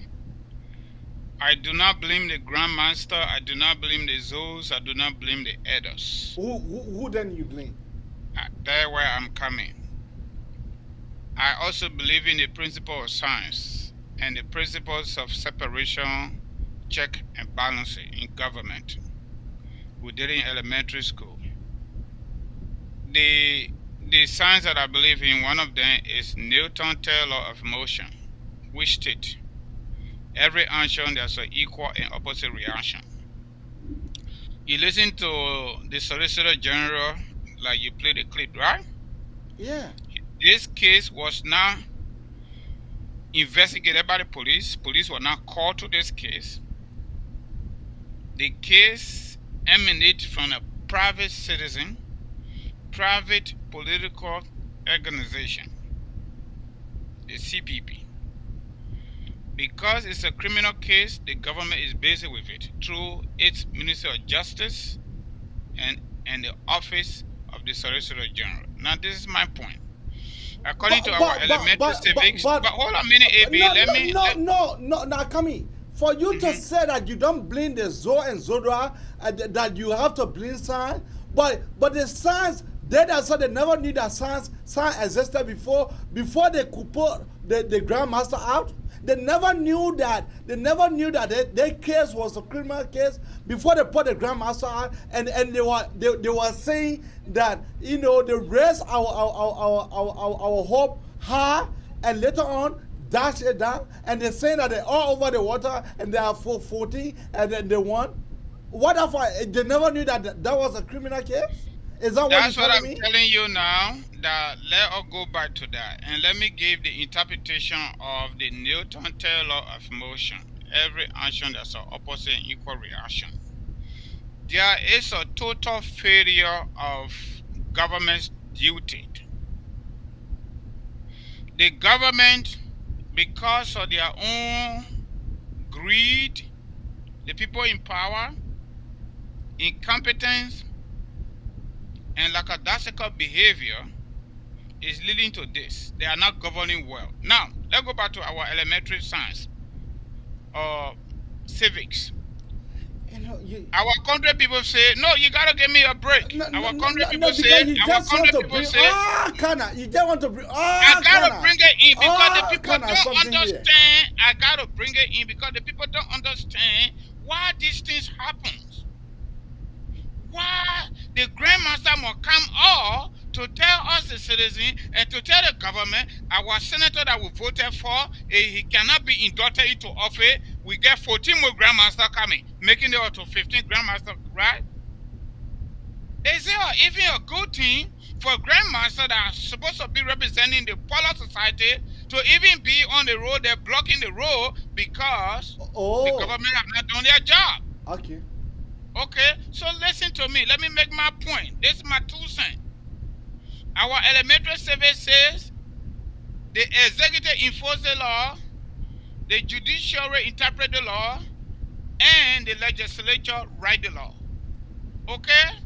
I do not blame the Grandmaster. I do not blame the Zoos. I do not blame the elders. Who then you blame? That's where I'm coming. I also believe in the principle of science and the principles of separation, check and balancing in government. We did it in elementary school. The science that I believe in, one of them is Newton's third law of motion, which states every action there's an equal and opposite reaction. You listen to the Solicitor General, like you play the clip, right? Yeah. This case was now investigated by the police. Police were not called to this case. The case emanates from a private citizen, private political organization, the CPP. Because it's a criminal case, the government is busy with it through its Ministry of Justice and the Office of the Solicitor General. Now, this is my point. According to our elementary civics, but hold on a minute, AB, No, now come in. For you to say that you don't blame the Zo and Zodra, that you have to blame science, but the science, they never knew that science existed before they could put the Grandmaster out. They never knew that. Their case was a criminal case before they put the Grandmaster out, and they were saying that they raise our hope high, and later on dash it down, and they're saying that they're all over the water and they are 40 and then they won. What if they never knew that was a criminal case? Is that That's what I'm me? telling you now. That let us go back to that and let me give the interpretation of the Newton third law of motion. Every action that's an opposite and equal reaction. There is a total failure of government's duty. The government, because of their own greed, the people in power, incompetence, and lackadaisical behavior is leading to this. They are not governing well. Now, let's go back to our elementary science or civics. Our country people say, no, you gotta give me a break. Our country people say, you our just want country to people bring say, Kana. You just want to bring I gotta Kana. bring it in because the people Kana, don't something here. understand. I gotta bring it in because the people don't understand why these things happens. Why the Grandmaster must come all to tell us the citizen and to tell the government, our senator that we voted for, he cannot be inducted into office. We get 14 more Grandmaster coming, making it up to 15 Grandmaster, right? Is it even a good thing for Grandmaster that are supposed to be representing the polar society to even be on the road? They're blocking the road because the government have not done their job. Okay. Okay, so listen to me. Let me make my point. This is my 2 cents. Our elementary service says the executive enforce the law, the judiciary interpret the law, and the legislature write the law. Okay?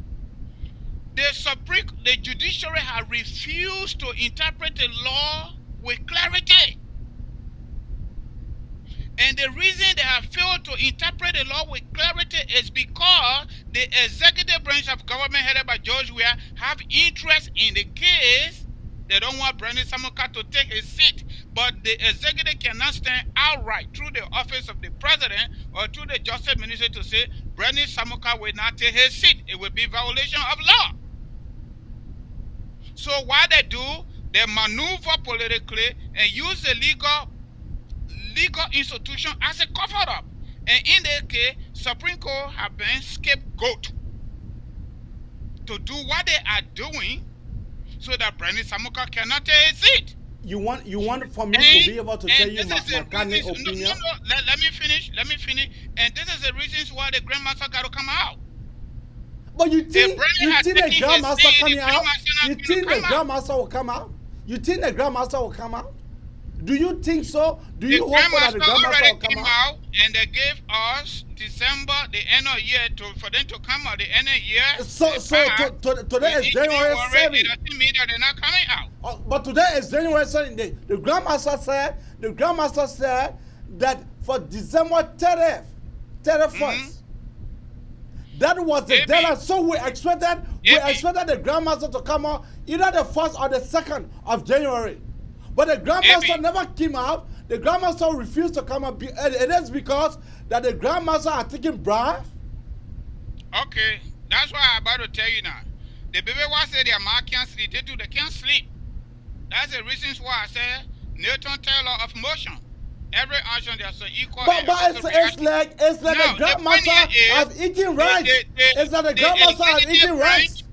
The judiciary has refused to interpret the law with clarity. And the reason they have failed to interpret the law with clarity is because the executive branch of government headed by George Weah have interest in the case. They don't want Brownie Samukai to take his seat. But the executive cannot stand outright through the office of the president or through the justice minister to say Brownie Samukai will not take his seat. It will be violation of law. So what they do, they maneuver politically and use the legal institution as a cover-up. And in the case, Supreme Court have been scapegoat to do what they are doing so that Brownie Samukai cannot take his seat. You want for me to be able to tell you my opinion? No, let me finish. And this is the reasons why the Grandmaster got to come out. But you think the Grandmaster coming out? You think the Grandmaster will come out? You think the Grandmaster will come out? Do you think so? Do you hope that the Grandmaster will come out? And they gave us December, the end of year, for them to come out the end of year. So today is January 7th. It doesn't mean that they're not coming out. But today is January 7th. The Grandmaster said that for December 31st. That was the deadline. So we expected the Grandmaster to come out either the 1st or the 2nd of January. But the Grandmaster never came out. The Grandmaster refused to come out. It is because that the Grandmaster are taking bribes. Okay, that's why I'm about to tell you now. The baby was said their mouth can't sleep. They can't sleep. That's the reasons why I said Newton Taylor of motion. Every action there's an equal. But it's like the Grandmaster have eaten rice. It's like the Grandmaster have eaten rice.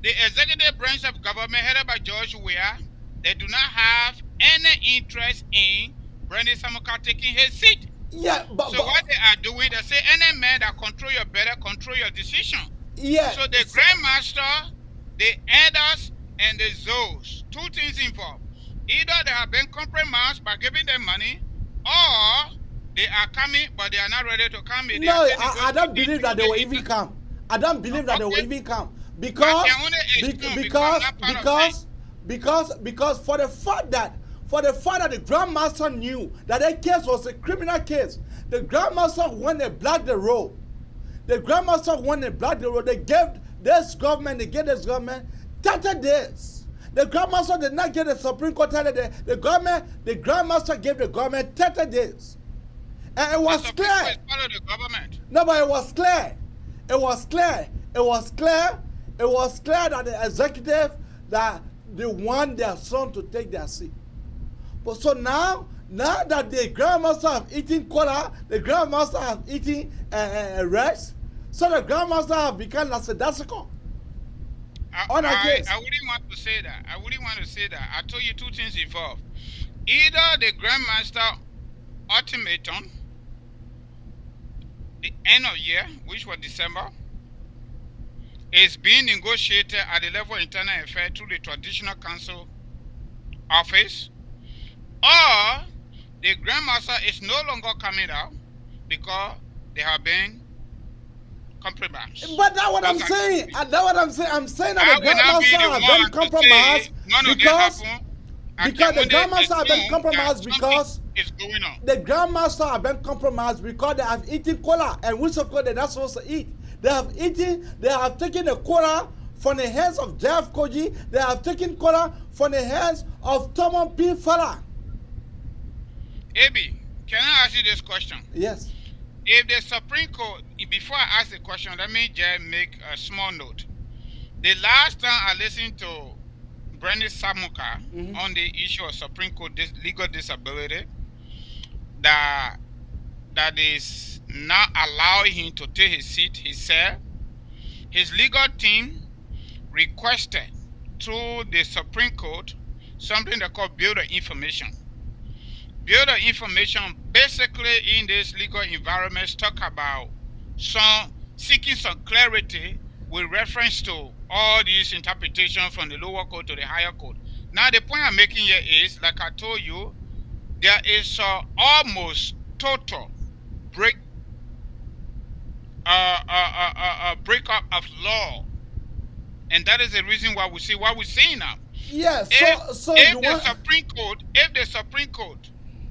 The executive branch of government headed by George Weah, they do not have any interest in Brownie Samukai taking his seat. Yeah, but what they are doing, they say any man that control your better control your decision. Yeah. So the Grandmaster, the elders, and the zoos, 2 things involved. Either they have been compromised by giving them money, or they are coming, but they are not ready to come. No, I don't believe that they will even come. I don't believe that they will even come because for the fact that the Grandmaster knew that that case was a criminal case. The Grandmaster, when they blocked the road, they gave this government 30 days. The Grandmaster did not get the Supreme Court 30 days. The Grandmaster gave the government 30 days. And it was clear. No, but it was clear. It was clear that the executive that they want their son to take their seat. But so now that the Grandmaster have eaten cola, the Grandmaster have eaten rice, so the Grandmaster have become lackadaisical. I wouldn't want to say that. I told you 2 things involved. Either the Grandmaster ultimatum, the end of year, which was December, is being negotiated at the level of internal affairs through the traditional council office, or the Grandmaster is no longer coming out because they have been compromised. But that's what I'm saying. I'm saying that the Grandmaster have been compromised because the Grandmaster have been compromised is going on. The Grandmaster have been compromised because they have eaten cola, and which of course they're not supposed to eat. They have taken the cola from the hands of Jeff Koji. They have taken cola from the hands of Thomas P. Fala. Abi, can I ask you this question? Yes. If the Supreme Court, before I ask the question, let me just make a small note. The last time I listened to Brownie Samukai on the issue of Supreme Court legal disability, that is not allowing him to take his seat, he said his legal team requested through the Supreme Court something they call builder information. Builder information basically in this legal environment talk about seeking some clarity with reference to all these interpretations from the lower court to the higher court. Now the point I'm making here is, like I told you, there is almost total breakup of law, and that is the reason why we see what we're seeing now. Yes. If the Supreme Court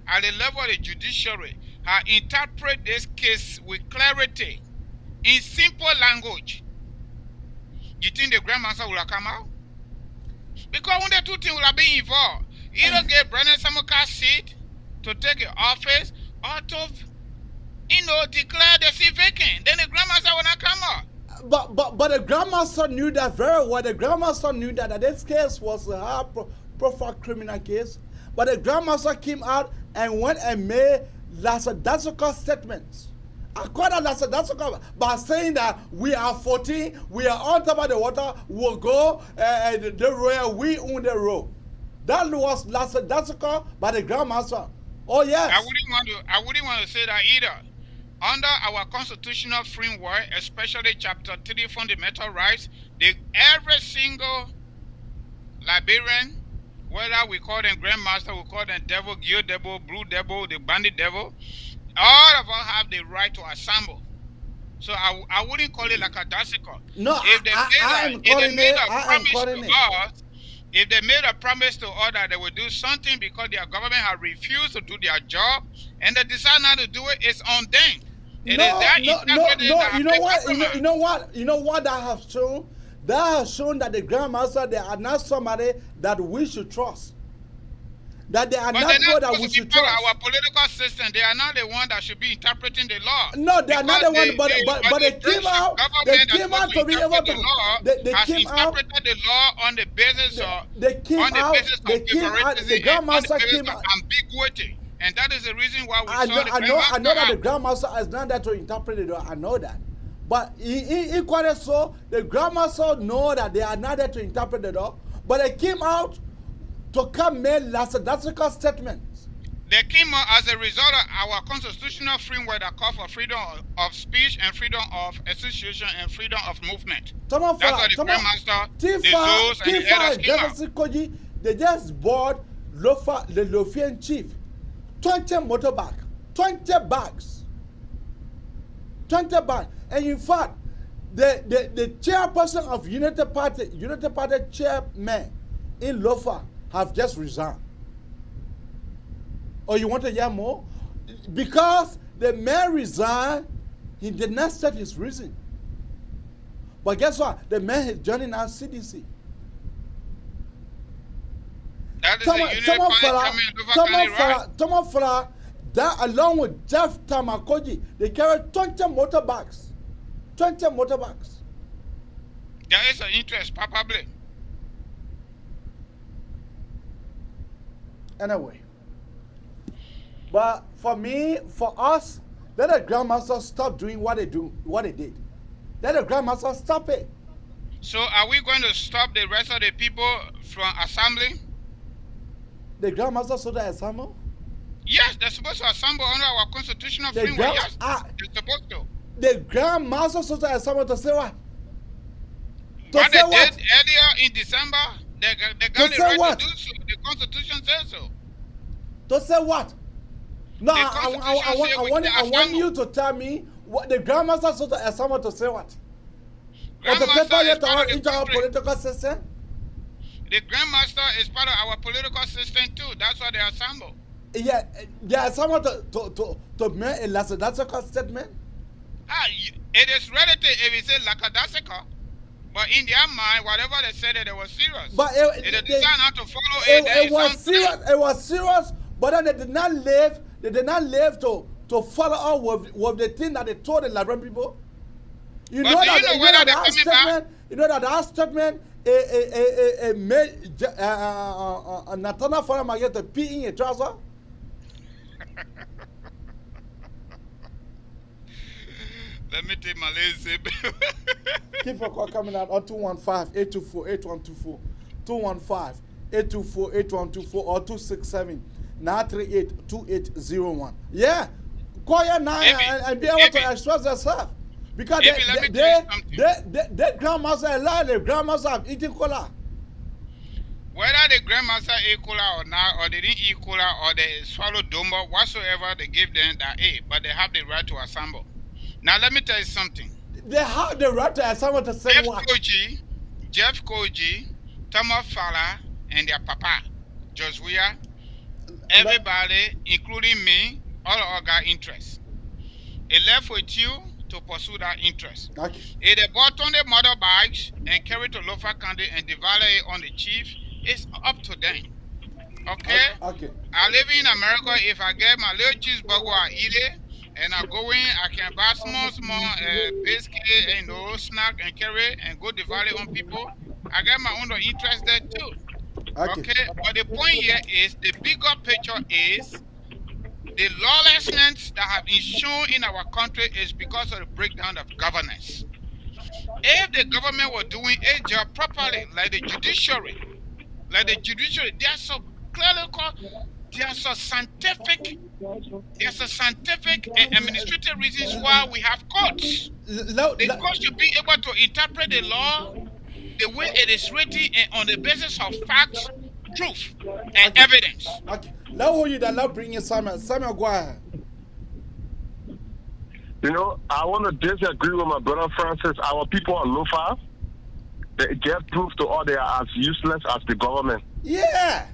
at the level of the judiciary interpret this case with clarity in simple language, you think the Grandmaster will have come out? Because when the two things will have been involved, either get Brownie Samukai seat to take the office or to, declare the seat vacant. Then the Grandmaster will not come out. But the Grandmaster knew that very well. The Grandmaster knew that this case was a high-profile criminal case. But the Grandmaster came out and went and made lackadaisical statements. I call that lackadaisical by saying that we are 14, we are on top of the water, we'll go the road, we own the road. That was lackadaisical by the Grandmaster. Oh yes. I wouldn't want to say that either. Under our constitutional framework, especially Chapter 3 Fundamental Rights, every single Liberian, whether we call them Grandmaster, we call them Devil, Gil Devil, Blue Devil, the Bandit Devil, all of us have the right to assemble. So I wouldn't call it lackadaisical. No, if they made a promise to us that they would do something because their government had refused to do their job, and they decide not to do it, it's on them. You know what that has shown? That has shown that the Grandmaster, they are not somebody that we should trust. That they are not people that we should trust. Our political system, they are not the one that should be interpreting the law. No, they are not the one, but they came out. They came out to be able to. They came out. The law on the basis of. They came out. They came out. The Grandmaster came out. Ambiguity. And that is the reason why we I know that the Grandmaster is not there to interpret it. I know that. But equally so, the Grandmaster know that they are not there to interpret it all. But they came out to come make lackadaisical statements. They came out as a result of our constitutional framework that calls for freedom of speech and freedom of association and freedom of movement. That's why the Grandmaster, the Zoes, and the others came out. They just bought Lofa, the Lofian chief, 20 motorbike, 20 bags. 20 bags. And in fact, the chairperson of United Party chairman in Lofa have just resigned. Or you want to hear more? Because the man resigned, he did not state his reason. But guess what? The man is joining our CDC. That is Thomas Fala, that along with Jeff Tamakoji, they carried 20 motorbikes. 20 motorbikes. There is an interest, probably. Anyway. But for me, for us, let the Grandmaster stop doing what they did. Let the Grandmaster stop it. So are we going to stop the rest of the people from assembling? The Grandmaster so that assemble? Yes, they're supposed to assemble under our constitutional framework. Yes, they're supposed to. The Grandmaster so that assemble to say what? What they did earlier in December, they got the right to do so. The Constitution says so. To say what? No, I want you to tell me what the Grandmaster so that assemble to say what? Or to prepare you into our political system? The Grandmaster is part of our political system too. That's why they assemble. someone to make a lackadaisical statement. It is relative if you say lackadaisical, but in their mind, whatever they said, they were serious. But they decided not to follow it. It was serious. It was serious, but then they did not live. They did not live to follow up with the thing that they told the Liberian people. You know that statement made Nathaniel Farmer get to pee in a trouser. Let me take my lazy. Keep your call coming out on 215-824-8124, 215-824-8124 or 267-938-2801. Yeah, call your now and be able to express yourself. Because they grandmaster alive, the grandmaster have eaten cola. Whether the grandmaster ate cola or not, or they didn't eat cola, or they swallowed dumbo, whatsoever they give them that ate, but they have the right to assemble. Now let me tell you something. They have the right to assemble to say what? Jeff Koji, Thomas Fowler, and their papa, Joshua, everybody, including me, all got interest. It left with you to pursue that interest. Okay. If they bought on the motorbikes and carry to Lofa County and devalue it on the chief, it's up to them. Okay? Okay. I live in America. If I get my little cheeseburger, I eat it. And I go in, I can buy small biscuit and snack and carry and go devalue on people. I get my own interest there too. Okay? But the point here is, the bigger picture is, the lawlessness that have been shown in our country is because of the breakdown of governance. If the government were doing its job properly, like the judiciary, they are so clearly called, there's a scientific and administrative reasons why we have courts. The courts should be able to interpret the law the way it is written and on the basis of facts, truth, and evidence. Okay. Now you that love bring in Samuel. Samuel, go ahead. You know, I want to disagree with my brother Francis. Our people are Lofa. They get proof to all they are as useless as the government. Yeah.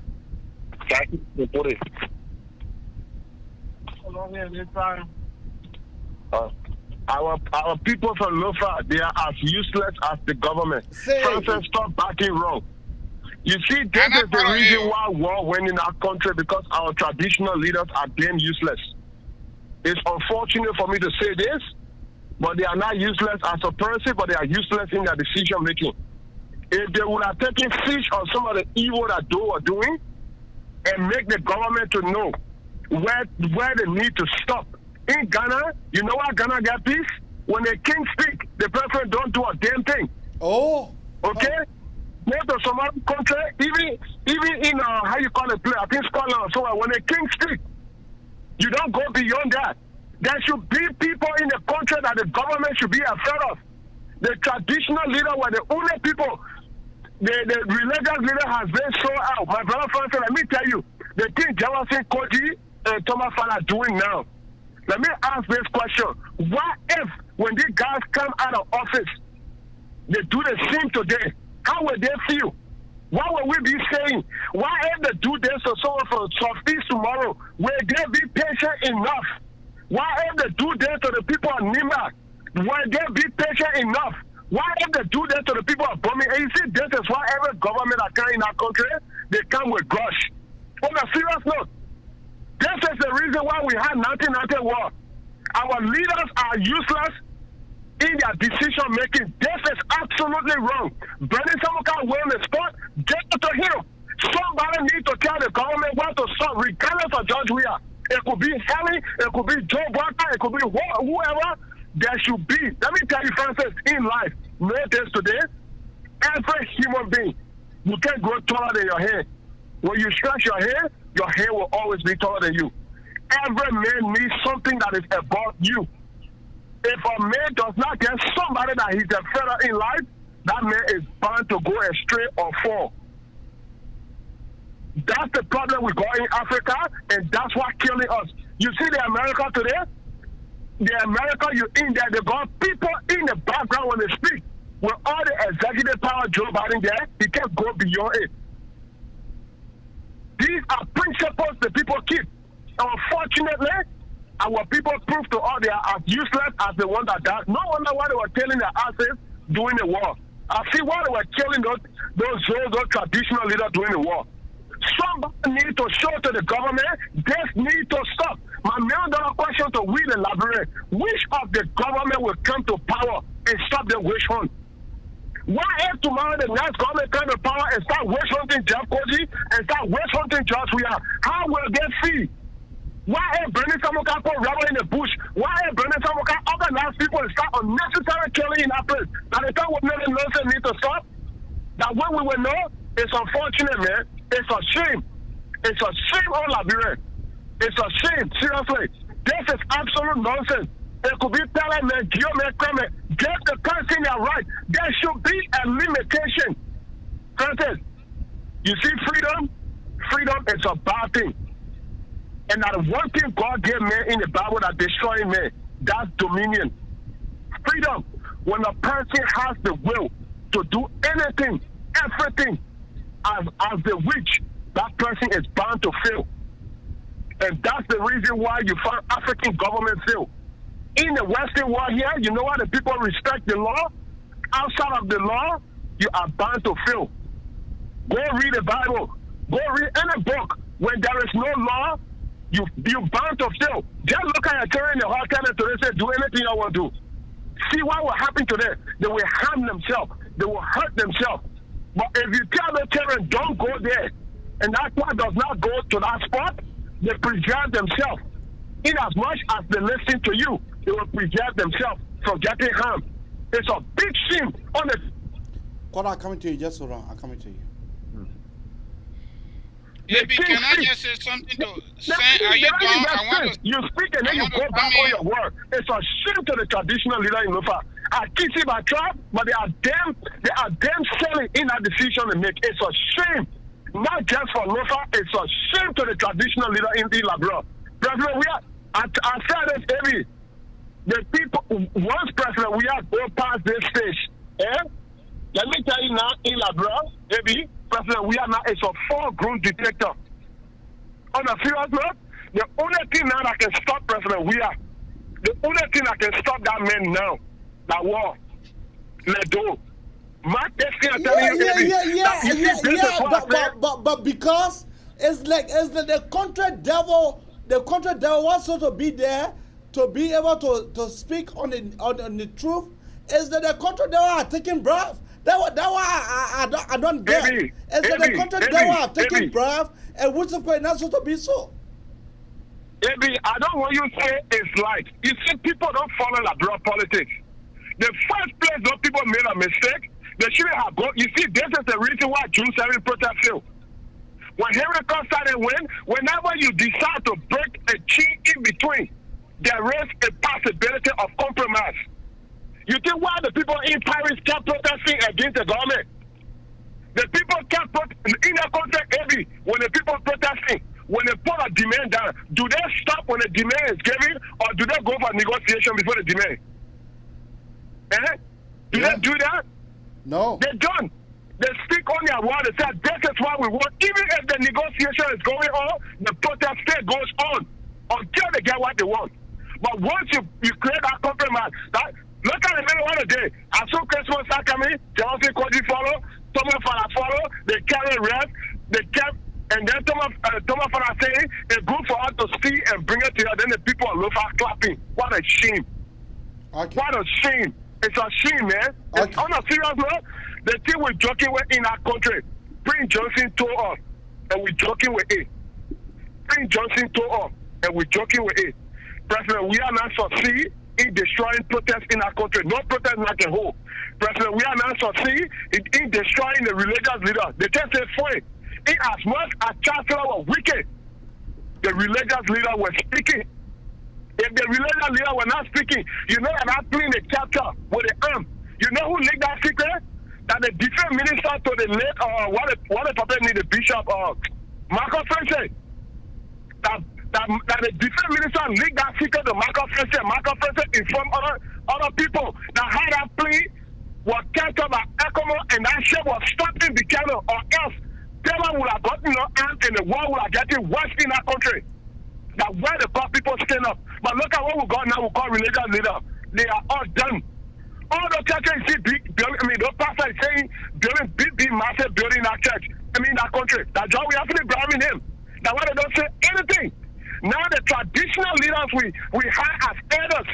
Our people from Lofa, they are as useless as the government. Francis, stop backing wrong. You see, this is the reason why war went in our country, because our traditional leaders are damn useless. It's unfortunate for me to say this, but they are not useless as a person, but they are useless in their decision making. If they would have taken fish on some of the evil that they were doing and make the government to know where they need to stop. In Ghana, you know why Ghana got peace? When the king speak, the president don't do a damn thing. Oh. Okay? Most of some other country, even in how you call it, play, I think Scotland or so, when the king speak, you don't go beyond that. There should be people in the country that the government should be afraid of. The traditional leader were the only people. The religious leader has been so out. My brother Francis, let me tell you, the thing Jefferson Koji and Thomas Fowler doing now. Let me ask this question. What if when these guys come out of office, they do the same today? How will they feel? What will we be saying? Why if they do this to someone from Southeast tomorrow? Will they be patient enough? Why if they do this to the people of Nima? Will they be patient enough? Why if they do this to the people of Bombing? And you see, this is why every government that comes in our country, they come with grudge. On a serious note, this is the reason why we had 1990 war. Our leaders are useless in their decision making. This is absolutely wrong. Brownie Samukai won the spot, get it to him. Somebody needs to tell the government what to stop, regardless of George Weah. It could be Helen, it could be Joe Barker, it could be whoever. There should be. Let me tell you, Francis, in life, know this today, every human being, you can't grow taller than your hair. When you stretch your hair will always be taller than you. Every man needs something that is above you. If a man does not get somebody that he's afraid of in life, that man is bound to go astray or fall. That's the problem we got in Africa, and that's what killing us. You see the America today? The America you in there, they got people in the background when they speak. With all the executive power Joe Biden there, he can't go beyond it. These are principles that people keep. Unfortunately, our people proved to all they are as useless as the one that died. No wonder why they were killing their asses during the war. I see why they were killing those traditional leaders during the war. Somebody need to show to the government, this need to stop. My $1 million question to we the library, which of the government will come to power and stop the witch hunt? Why if tomorrow the next government come to power and start witch hunting Jeff Koji and start witch hunting George Weah? How will they see? Why if Brownie Samukai put rubber in the bush? Why if Brownie Samukai organize people and start unnecessary killing in that place? Now the time would never nonsense need to stop. That when we will know, it's unfortunate, man. It's a shame. It's a shame on Liberia. It's a shame, seriously. This is absolute nonsense. It could be telling me, get the person you're right. There should be a limitation. Francis, you see freedom? Freedom is a bad thing. And that one thing God gave man in the Bible that destroying man, that's dominion. Freedom, when a person has the will to do anything, everything, as the witch, that person is bound to fail. And that's the reason why you find African government fail. In the Western world here, you know why the people respect the law? Outside of the law, you are bound to fail. Go read the Bible. Go read any book. When there is no law, you're bound to fail. Just look at your children in the hotel and today say, do anything you want to do. See what will happen to them. They will harm themselves. They will hurt themselves. But if you tell the children, don't go there, and that one does not go to that spot, they preserve themselves. In as much as they listen to you, they will preserve themselves from getting harmed. It's a big shame on it. God, I'm coming to you. Just hold on. I'm coming to you. Maybe can I just say something to Sam? Are you done? I want to. You speak and then you go back on your word. It's a shame to the traditional leader in Lofa. I kiss him by trap, but they are damn selling in that decision to make. It's a shame. Not just for Lofa, it's a shame to the traditional leader in the Labrador. President, I said this every. The people, once President, we have go past this stage. Let me tell you now, in Labrador, maybe President, we are now is a full-grown dictator. On a serious note, the only thing now that can stop President, the only thing that can stop that man now, that war, let go. But because it's like the contract devil wants to be there to be able to speak on the truth. Is that the contract devil are taking breath? That why I don't get. Is that the contract devil are taking breath, and which is not supposed to be so? I don't want you to say it's like you see people don't follow Labrador politics. The first place those people made a mistake. They shouldn't have gone. You see, this is the reason why June 7 protest failed. When Henry started whenever you decide to break a chain in between, there is a possibility of compromise. You think why the people in Paris kept protesting against the government? The people kept in their contract heavy when the people protesting, when they put a demand down. Do they stop when the demand is given, or do they go for negotiation before the demand? Do they do that? No. They don't. They speak on their word. They say, this is what we want. Even if the negotiation is going on, the protest still goes on until they get what they want. But once you create that compromise, look at the middle of the day. As soon Christmas start coming, Johnson Koji follow, Thomas follow, they carry rest, and then Thomas Fana saying, it's good for us to see and bring it to you. Then the people of Lofa clapping. What a shame. Okay. What a shame. It's a shame, man. Okay. On a serious note, the thing we're joking with in our country, Prince Johnson told us, and we're joking with it. Prince Johnson told us, and we're joking with it. President, we are not succeed in destroying protests in our country. No protest like a whole. President, we are not succeed in destroying the religious leaders. They just say, fine. In as much as Chancellor was wicked, the religious leader was speaking. If the religious leader were not speaking, you know that I'm doing the chapter with the arm. You know who leaked that secret? That the defense minister to the late, what the puppet need the bishop, Marcus French. That the defense minister leaked that secret to Marcus French. Marcus French informed other people that how that plea was kept up by ECOMO and that ship was stopped in the canal, or else Taylor would have gotten no arm and the war would have gotten worse in that country. The That where the poor people stand up. But look at what we got now. We call religious leaders. They are all done. All the churches you see big building. I mean, those pastors saying building big massive building in our church. I mean, that country. That job we actually bribing him. That why they don't say anything. Now the traditional leaders we hire as elders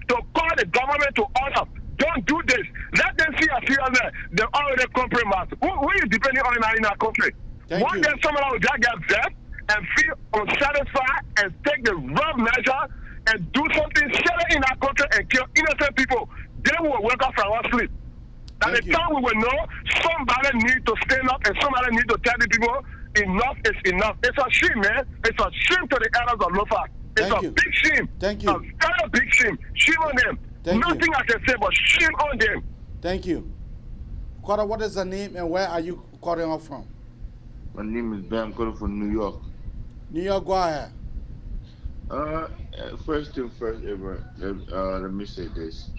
to call the government to order. Don't do this. Let them see us here and there. They already compromised. Who is depending on in our country? One day someone will just get vexed and feel unsatisfied and take the wrong measure and do something silly in our country and kill innocent people. They will wake up from our sleep. At the time we will know somebody need to stand up and somebody need to tell the people enough is enough. It's a shame, man. It's a shame to the elders of Lofa. It's a big shame. Thank you. A very big shame. Shame on them. Nothing I can say but shame on them. Thank you. Quarter, what is the name and where are you calling off from? My name is Ben. I'm calling from New York. New York, go ahead. First thing first, let me say this.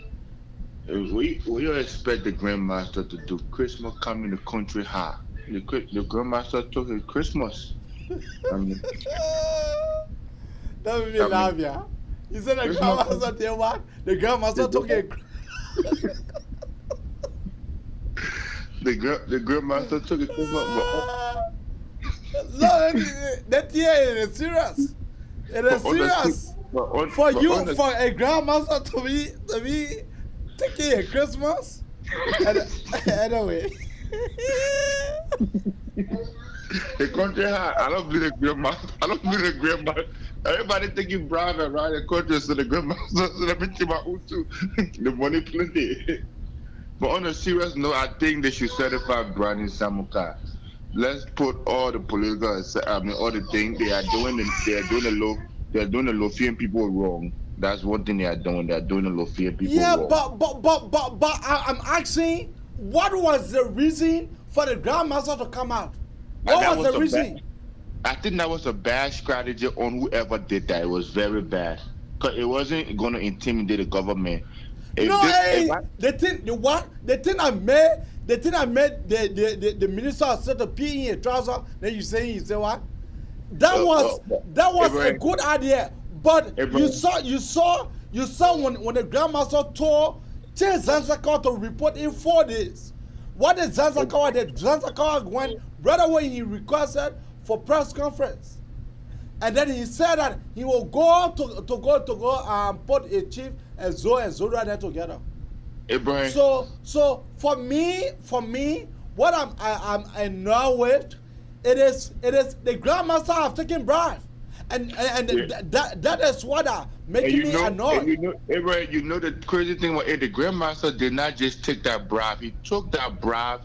We expect the Grandmaster to do Christmas coming the country high. The Grandmaster took his Christmas. I mean, that made me laugh, yeah. You said the Grandmaster did what? The Grandmaster took a... the Grandmaster took a Christmas. No, that year it is serious. It is serious. For a Grandmaster to be taking a Christmas. Anyway. The country high. I don't believe the Grandmaster. Everybody thinking bribe around the country, so the Grandmaster, so everything about too. The money plenty. But on a serious note, I think they should certify Brownie Samukai. Let's put all the political, all the things they are doing the Lofian people wrong. That's one thing they are doing. They are doing the Lofian people wrong. But I'm asking, what was the reason for the Grandmaster to come out? What was the reason? I think that was a bad strategy on whoever did that. It was very bad because it wasn't going to intimidate the government. The thing I made the minister of state to pee in a trouser. Then you say what? That was a good idea. But you saw when the Grandmaster told Zanzibar to report in 4 days. What did Zanzibar did? Zanzibar went right away. He requested for press conference, and then he said that he will go to put a chief and Zora there together. Abraham. So for me, what I'm annoyed with, it is the Grandmaster have taken bribe, and that is what making me annoyed. Abraham, you know the crazy thing was the Grandmaster did not just take that bribe. He took that bribe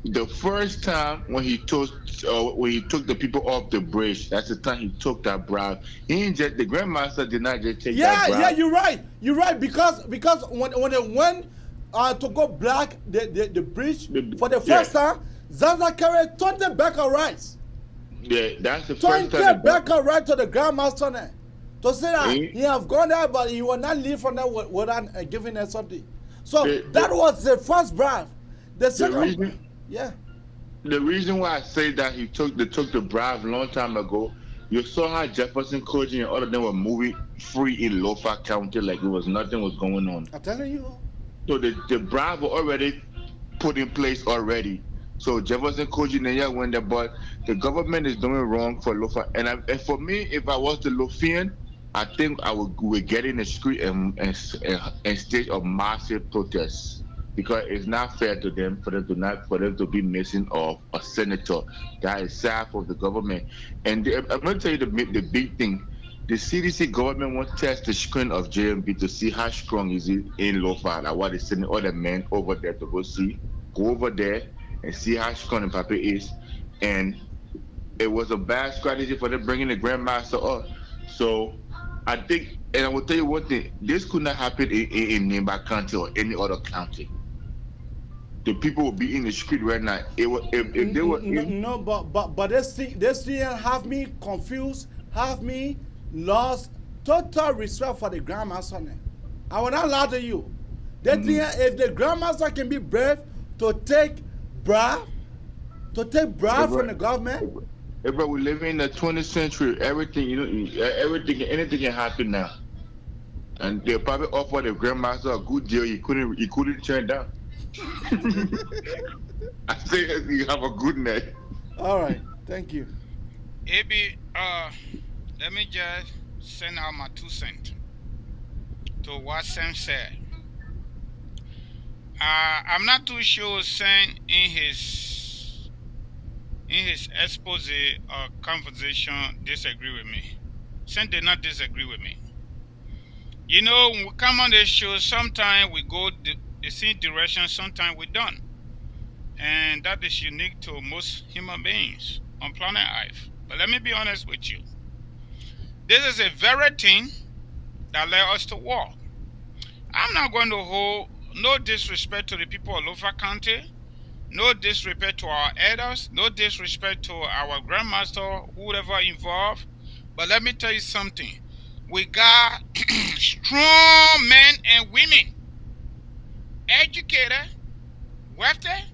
the first time when he took the people off the bridge. That's the time he took that bribe. The Grandmaster did not just take that bribe. Yeah, you're right. Because when they went to go black the bridge for the first time, Zaza carried 20 bags of rice. Yeah, that's the first time. 20 bags of rice to the Grandmaster there. To say that he have gone there, but he will not leave from there without giving us something. So that was the first bribe. The second, the reason why I say that he took the bribe a long time ago, you saw how Jefferson, Koji, and all of them were moving free in Lofa County like it was nothing was going on. I'm telling you. So the bribe were already put in place already. So Jefferson, Koji, and went there, but the government is doing wrong for Lofa. And for me, if I was the Lofian, I think would get in the street and stage a massive protest. Because it's not fair to them for them to be missing of a senator that is staff of the government. And I'm going to tell you the big thing. The CDC government wants to test the screen of JMB to see how strong is it in Lofa. Like what is sending all the men over there to go see. Go over there and see how strong the Papa is. And it was a bad strategy for them bringing the Grandmaster up. So I think, and I will tell you one thing, this could not happen in Nimba County or any other county. The people will be in the street right now. If they were but they still have me confused, have me lost total respect for the Grandmaster. I will not lie to you. They think if the Grandmaster can be brave to take bribe from the government, But we live in the 20th century. Everything, everything, anything can happen now. And they probably offered the Grandmaster a good deal. He couldn't turn down. I say you have a good night. All right, thank you. AB, let me just send out my 2 cents to what Sam said. I'm not too sure Sam in his expose or conversation disagree with me. Sam did not disagree with me. You know, when we come on this show, sometimes we go the same direction, sometimes we don't. And that is unique to most human beings on planet Earth. But let me be honest with you. This is a very thing that led us to war. I'm not going to hold no disrespect to the people of Lofa County, no disrespect to our elders, no disrespect to our grandmaster, whoever involved. But let me tell you something. We got strong men and women, educated, wealthy.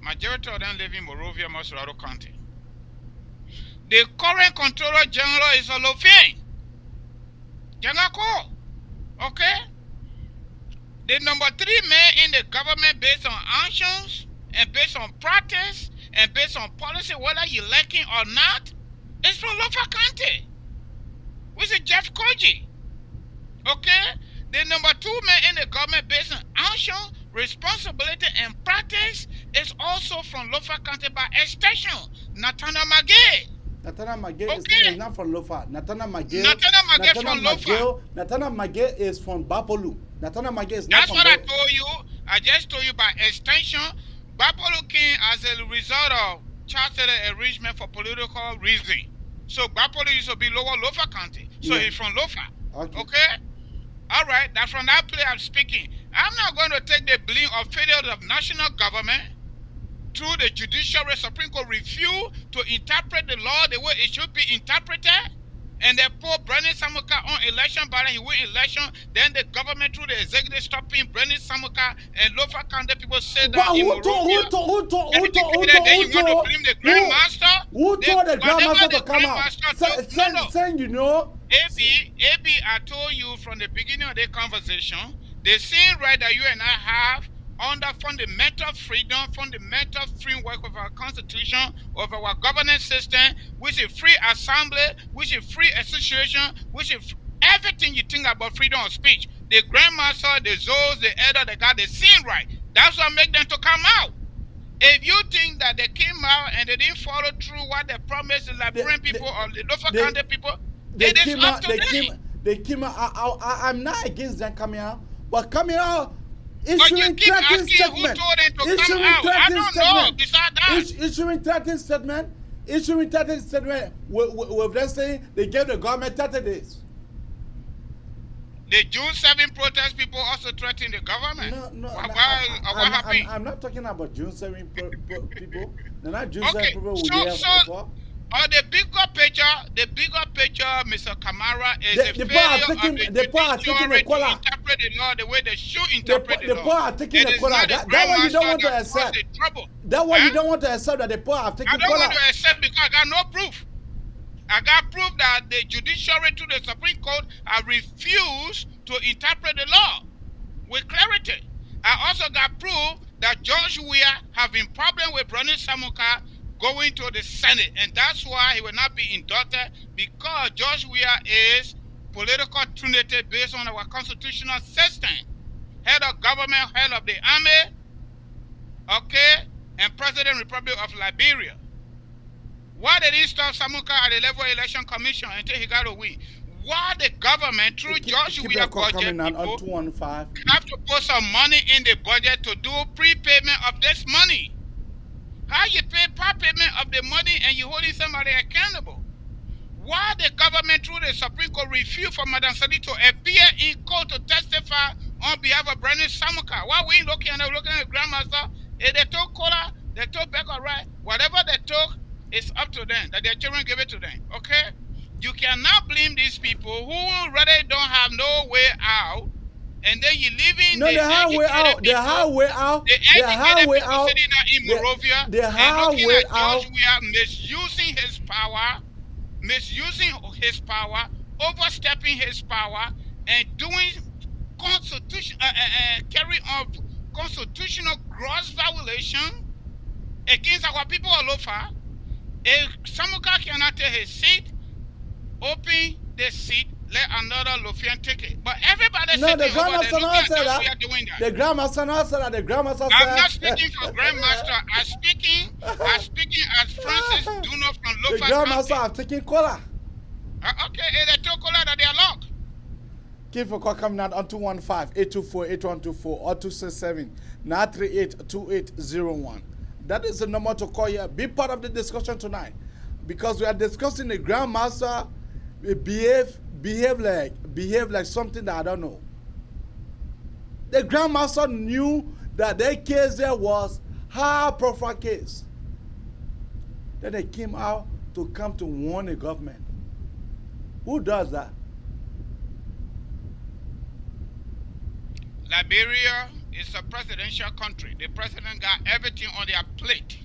Majority of them live in Morovia, Masurado County. The current controller general is a Lofian. Jangako. Okay? The number 3 man in the government based on actions and based on practice and based on policy, whether you like it or not, is from Lofa County. Which is Jeff Koji. Okay? The number 2 man in the government based on action, responsibility, and practice is also from Lofa County by extension, Natana Magay. Natana Magay Okay. is not from Lofa. Natana Magay from Lofa. Natana Magay is from Bapolu. Natana Magay is not That's from what I told you. I just told you by extension, Bapolu came as a result of child enrichment for political reason. So Bapolu used to be lower Lofa County. So he's from Lofa. Okay? All right. That's from that place I'm speaking. I'm not going to take the blame of failure of national government through the judiciary. Supreme Court refuse to interpret the law the way it should be interpreted. And they put Brownie Samukai on election ballot. He win election. Then the government through the executive stopping Brownie Samukai and Lofa County people say that Who told the Grandmaster? Who told the Grandmaster to come out? Saying, you know. AB, I told you from the beginning of the conversation, the same right that you and I have under fundamental freedom, fundamental framework of our constitution, of our governance system, which is free assembly, which is free association, which is everything you think about freedom of speech. The Grandmaster, the Zoes, the elder, they got the same right. That's what make them to come out. If you think that they came out and they didn't follow through what they promised the Liberian people or the Lofa County people, it is up to them. They came out. I'm not against them coming out, but coming out. But you keep asking who told them to come out. I don't know. Besides that. Issuing 13 statement. Issuing 13 statement with them saying they gave the government 30 days. The June 7 protest people also threatened the government. No. What happened? I'm not talking about June 7 people. They're not June 7 people who there for. The bigger picture, Mr. Kamara, is the failure of the judiciary to interpret the law the way they should interpret the law. The poor are taking the color. That's why you don't want to accept. That's why you don't want to accept that the poor have taken color. I don't want to accept because I got no proof. I got proof that the judiciary to the Supreme Court have refused to interpret the law with clarity. I also got proof that George Weah having problem with Brownie Samukai going to the Senate, and that's why he will not be indicted, because George Weah is political trinity based on our constitutional system. Head of government, head of the army, okay, and President Republic of Liberia. Why did he stop Samukai at the level election commission until he got a win? Why the government, through George Weah budget, people have to put some money in the budget to do prepayment of this money? How you pay part payment of the money and you holding somebody accountable? Why the government through the Supreme Court refused for Madam Sadi to appear in court to testify on behalf of Brownie Samukai? Why we looking at the Grandmaster? If they took cola, they took back all right. Whatever they took, it's up to them. That their children give it to them. Okay? You cannot blame these people who really don't have no way out and then you leaving No, the highway out. The highway out. the The highway people out. sitting there in Morovia The and looking highway at out. George Weah misusing his power, overstepping his power, and doing carry on constitutional gross violation against our people all over. If Samuka cannot take his seat, open the seat, let another Lofian take it. But everybody No, the sitting over there Grandmaster looking not at said us, that. we are doing that. The Grandmaster not said that. The Grandmaster said. I'm not speaking for Grandmaster. I'm speaking as Francis Duno from The Lofa Grandmaster County. have taken cola. Okay, it's a cola that they are locked. Keep for call coming out on 215-824-8124 or 267-938-2801. That is the number to call here. Be part of the discussion tonight, because we are discussing the Grandmaster behave like something that I don't know. The Grandmaster knew that their case there was high profile case. Then they came out to come to warn the government. Who does that? Liberia is a presidential country. The president got everything on their plate.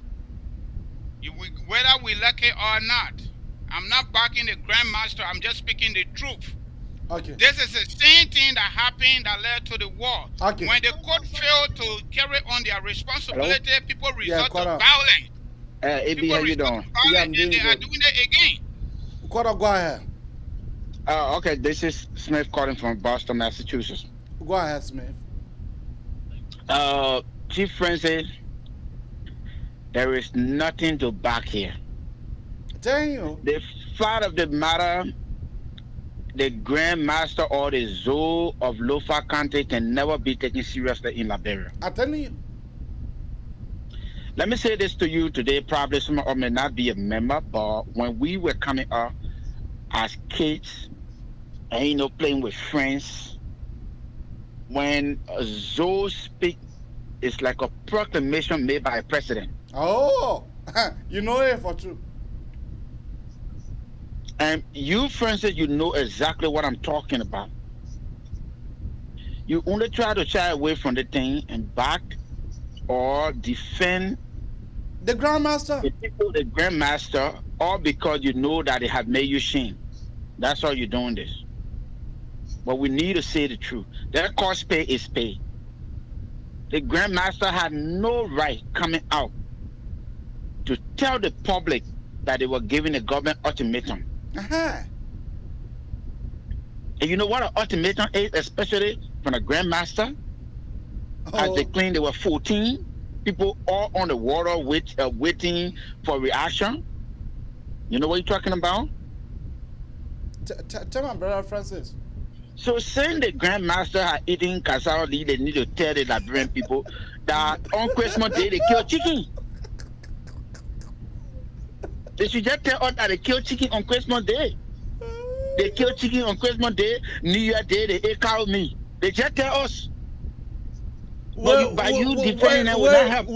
Whether we like it or not, I'm not backing the Grandmaster. I'm just speaking the truth. Okay. This is the same thing that happened that led to the war. Okay. When the court failed to carry on their responsibility, people resort to violence. AB, how you doing? Yeah, I'm doing They are good. doing it again. Quarter, go ahead. Okay, this is Smith calling from Boston, Massachusetts. Go ahead, Smith. Chief Francis, there is nothing to back here. Tell you. The fact of the matter, the Grandmaster or the Zoo of Lofa County can never be taken seriously in Liberia. I'm telling you. Let me say this to you today. Probably some of may not be a member, but when we were coming up as kids, and playing with friends, when a zoo speak, it's like a proclamation made by a president. Oh, you know it for true. And you, Francis, you know exactly what I'm talking about. You only try to shy away from the thing and back or defend the Grandmaster. The people, the Grandmaster, all because you know that they have made you shame. That's why you're doing this. But we need to say the truth. Their cost pay is paid. The Grandmaster had no right coming out to tell the public that they were giving the government ultimatum. Uh-huh. And you know what an ultimatum is, especially from a Grandmaster? As they claim they were 14 people all on the water waiting for reaction. You know what you're talking about? Tell my brother Francis. So saying the Grandmaster had eaten cassava, they need to tell the Liberian people that on Christmas Day they kill chicken. They should just tell us that they kill chicken on Christmas Day. They kill chicken on Christmas Day, New Year Day, they ate cow meat. They just tell us. But by you defending them will not help.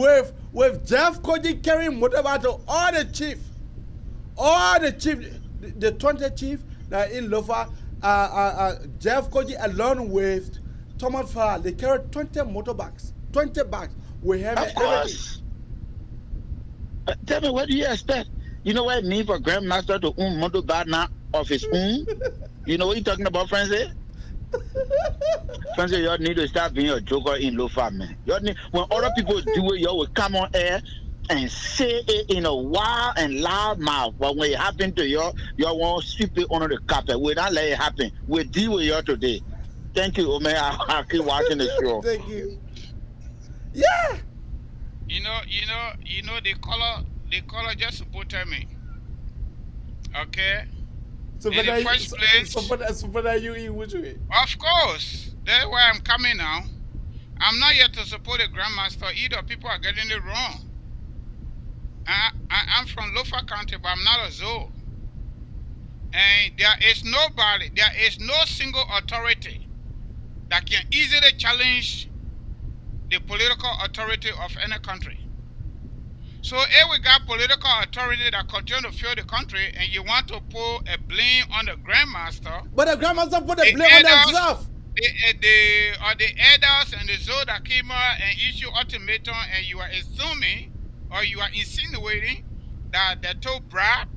With Jeff Koji carrying whatever to all the chief, the 20 chief that in Lofa, Jeff Koji along with Thomas Farr, they carried 20 motorbikes, 20 bags with him and everything. Tell me, what do you expect? You know what it means for Grandmaster to own motorbike now of his own? You know what you're talking about, Francis? Francis, y'all need to start being a joker in Lofa, man. When other people do it, y'all will come on air and say it in a wild and loud mouth. But when it happens to y'all won't sweep it under the carpet. We'll not let it happen. We'll deal with y'all today. Thank you, man. I'll keep watching the show. Thank you. Yeah. You know the color just supported me. Okay? So in the first place, you in which way? Of course. That's why I'm coming now. I'm not here to support the Grandmaster either. People are getting it wrong. I'm from Lofa County, but I'm not a zoo. And there is no single authority that can easily challenge the political authority of any country. So if we got political authority that continue to fuel the country and you want to put a blame on the Grandmaster. But the Grandmaster put the blame on themselves. the elders and the Zoe that came out and issue ultimatum, and you are assuming or you are insinuating that they told Brad.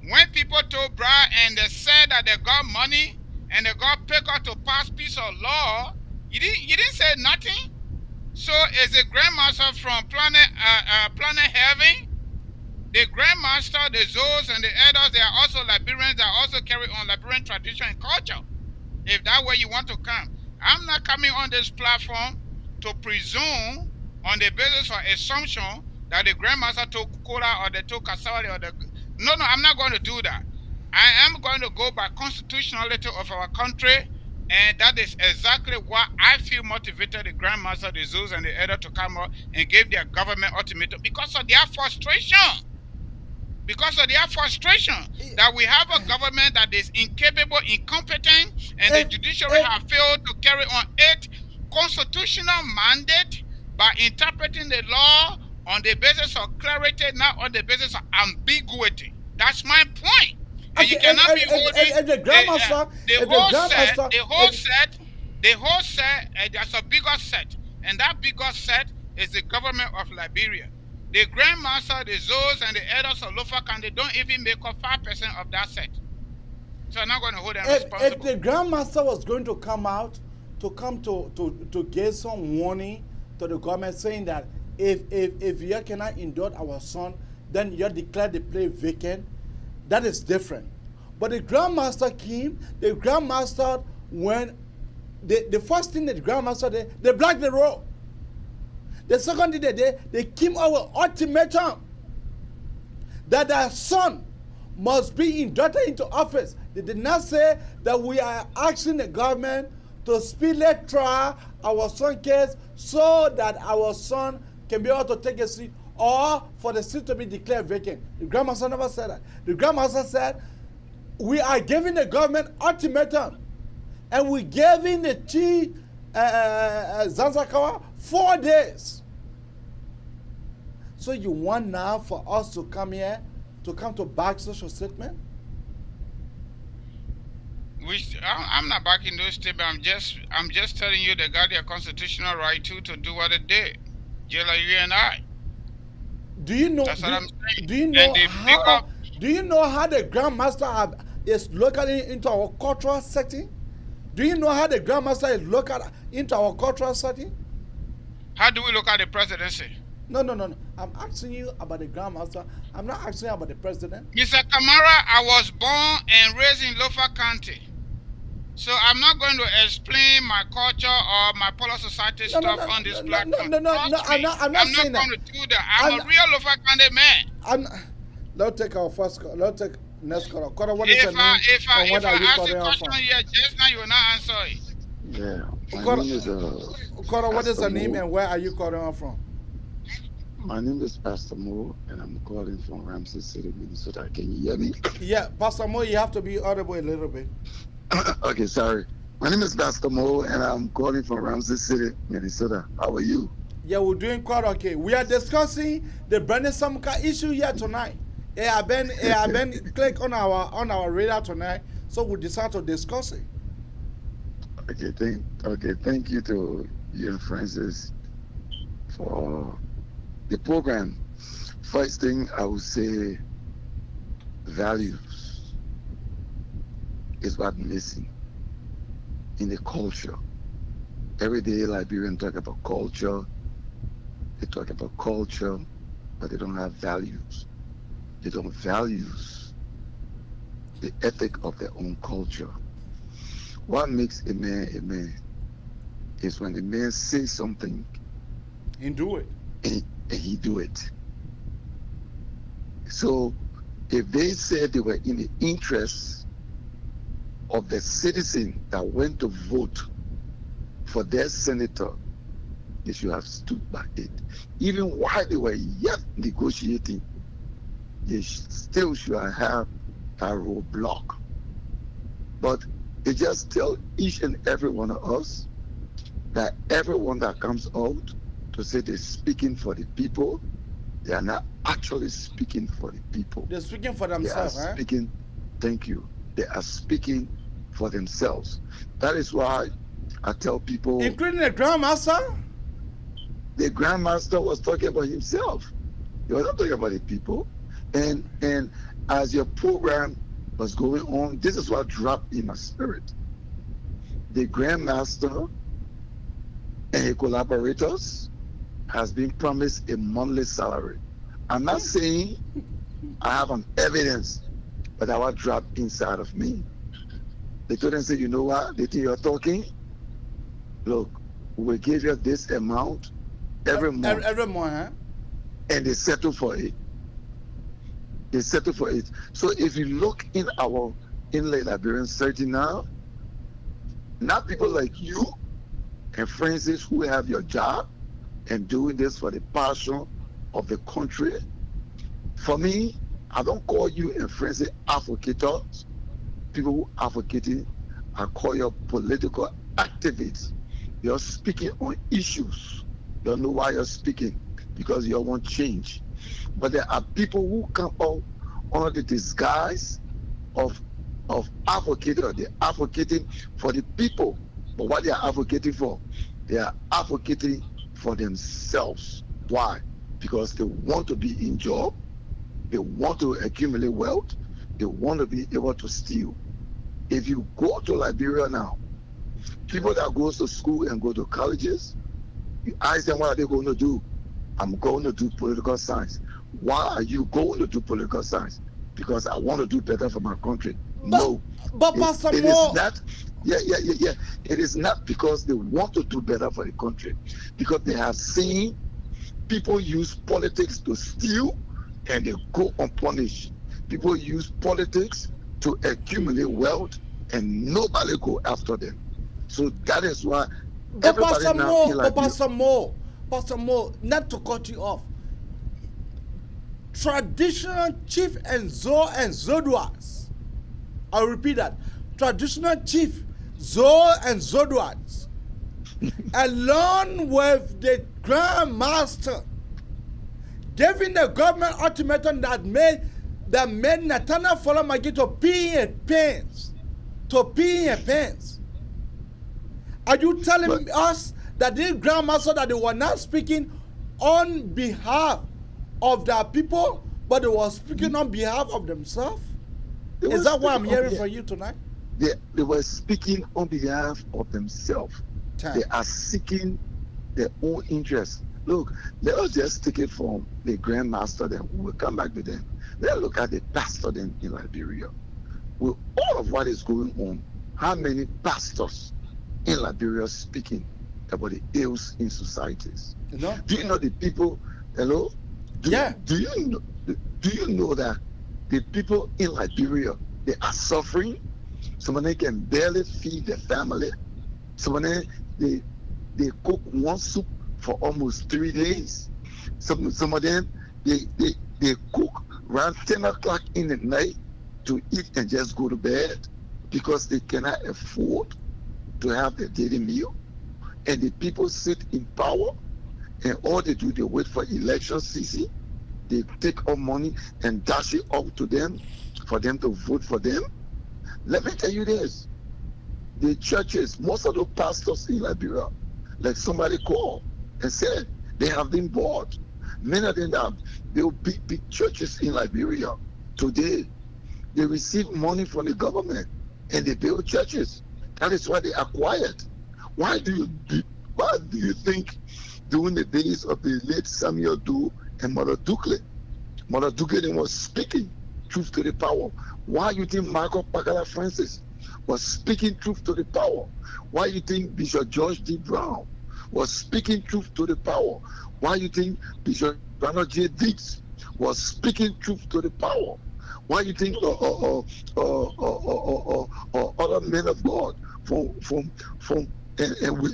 When people told Brad and they said that they got money and they got picked up to pass piece of law, you didn't say nothing. So is the Grandmaster from Planet Heaven? The Grandmaster, the Zoes, and the elders, they are also Liberians that also carry on Liberian tradition and culture. If that's where you want to come. I'm not coming on this platform to presume on the basis of assumption that the Grandmaster took Kola or they took Kasawari or the... No, I'm not going to do that. I am going to go by constitutionality of our country, and that is exactly why I feel motivated the Grandmaster, the Zoes, and the elder to come out and give their government ultimatum because of their frustration. Because of their frustration that we have a government that is incapable, incompetent, and the judiciary have failed to carry on its constitutional mandate by interpreting the law on the basis of clarity, not on the basis of ambiguity. That's my point. And you cannot be holding the Grandmaster, the whole set, there's a bigger set, and that bigger set is the government of Liberia. The Grandmaster, the Zoes, and the elders of Lofa, they don't even make up 5% of that set. So I'm not going to hold them responsible. If the Grandmaster was going to come out to give some warning to the government saying that if you cannot induct our son, then you declare the place vacant, that is different. But the Grandmaster came, when the first thing that the Grandmaster did, they blocked the road. The second thing they came out with ultimatum that their son must be inducted into office. They did not say that we are asking the government to speedily try our son case so that our son can be able to take a seat or for the seat to be declared vacant. The Grandmaster never said that. The Grandmaster said, we are giving the government ultimatum, and we giving the chief Zanzakawa 4 days. So you want now for us to come here, to come to back such a statement? I'm not backing those statements. I'm just telling you they got their constitutional right to do what they did. Just like you and I. Do you know? That's what I'm saying. Do you know how the Grandmaster is located into our cultural setting? Do you know how the Grandmaster is located into our cultural setting? How do we look at the presidency? No. I'm asking you about the Grandmaster. I'm not asking you about the president. Mr. Kamara, I was born and raised in Lofa County. So I'm not going to explain my culture or my Polar Society stuff on this platform. I'm not saying that. I'm not going to do that. I'm a real Lofa County man. Let's take our first call. Let's take next call. What is your name? If I ask a question here just now, you will not answer it. Yeah. My name is what is your name and where are you calling from? My name is Pastor Mo, and I'm calling from Ramsey City, Minnesota. Can you hear me? Yeah, Pastor Mo, you have to be audible a little bit. Okay, sorry. My name is Pastor Mo, and I'm calling from Ramsey City, Minnesota. How are you? Yeah, we're doing quite okay. We are discussing the Brownie Samukai issue here tonight. It have been click on our radar tonight, so we decided to discuss it. Okay, thank you to you and Francis for the program. First thing I would say, values is what's missing in the culture. Every day Liberians talk about culture. They talk about culture, but they don't have values. They don't value the ethic of their own culture. What makes a man is when a man says something and do it. And he do it. So if they said they were in the interest of the citizen that went to vote for their senator, they should have stood by it. Even while they were yet negotiating, they still should have a roadblock. But they just tell each and every one of us that everyone that comes out to say they're speaking for the people, they are not actually speaking for the people. They're speaking for themselves, they are speaking, thank you. They are speaking for themselves. That is why I tell people, including the Grandmaster. The Grandmaster was talking about himself. He was not talking about the people. And as your program was going on, this is what dropped in my spirit. The Grandmaster and his collaborators has been promised a monthly salary. I'm not saying I have an evidence, but that was dropped inside of me. They told them, say, you know what, they think you're talking? Look, we'll give you this amount every month. Every month, huh? And they settle for it. They settle for it. So if you look in our inland Liberian society now, not people like you and Francis who have your job and doing this for the passion of the country. For me, I don't call you and Francis advocates. People who advocating, I call you political activists. You're speaking on issues. You don't know why you're speaking, because you want change. But there are people who come out under the disguise of advocating. They're advocating for the people. But what they are advocating for, they are advocating for themselves. Why? Because they want to be in job, they want to accumulate wealth, they want to be able to steal. If you go to Liberia now, people that goes to school and go to colleges, you ask them what are they going to do? I'm going to do political science. Why are you going to do political science? Because I want to do better for my country. No. But Pastor it Moore, is not. Yeah. It is not because they want to do better for the country. Because they have seen people use politics to steal and they go unpunished. People use politics to accumulate wealth and nobody go after them. So that is why everybody now feel like Pastor Moore, not to cut you off. Traditional chief and Zodwas. I'll repeat that. Traditional chief and Zodwas, along with the Grandmaster, giving the government ultimatum that made Nathaniel Folamagi to pee in pants. Are you telling us that this Grandmaster, that they were not speaking on behalf of their people, but they were speaking on behalf of themselves? Is that what I'm hearing from you tonight? They were speaking on behalf of themselves. They are seeking their own interests. Look, let us just take it from the Grandmaster, then we'll come back to them. Let's look at the pastor then in Liberia. With all of what is going on, how many pastors in Liberia speaking about the ills in societies? No. Do you know the people? Hello? Do you know that the people in Liberia, they are suffering? Some of them can barely feed their family. Some of them, they cook one soup for almost 3 days. Some of them, they cook around 10 o'clock in the night to eat and just go to bed because they cannot afford to have their daily meal. And the people sit in power, and all they do, they wait for election season. They take our money and dash it up to them for them to vote for them. Let me tell you this. The churches, most of the pastors in Liberia, like somebody called and said, they have been bought. Many of them have built big churches in Liberia. Today, they receive money from the government and they build churches. That is why they are quiet. Why do you think during the days of the late Samuel Doe and Mother Dukley was speaking truth to the power? Why you think Michael Pakala Francis was speaking truth to the power? Why you think Bishop George D. Brown was speaking truth to the power? Why you think Bishop Ronald J. Dix was speaking truth to the power? Why you think other men of God and we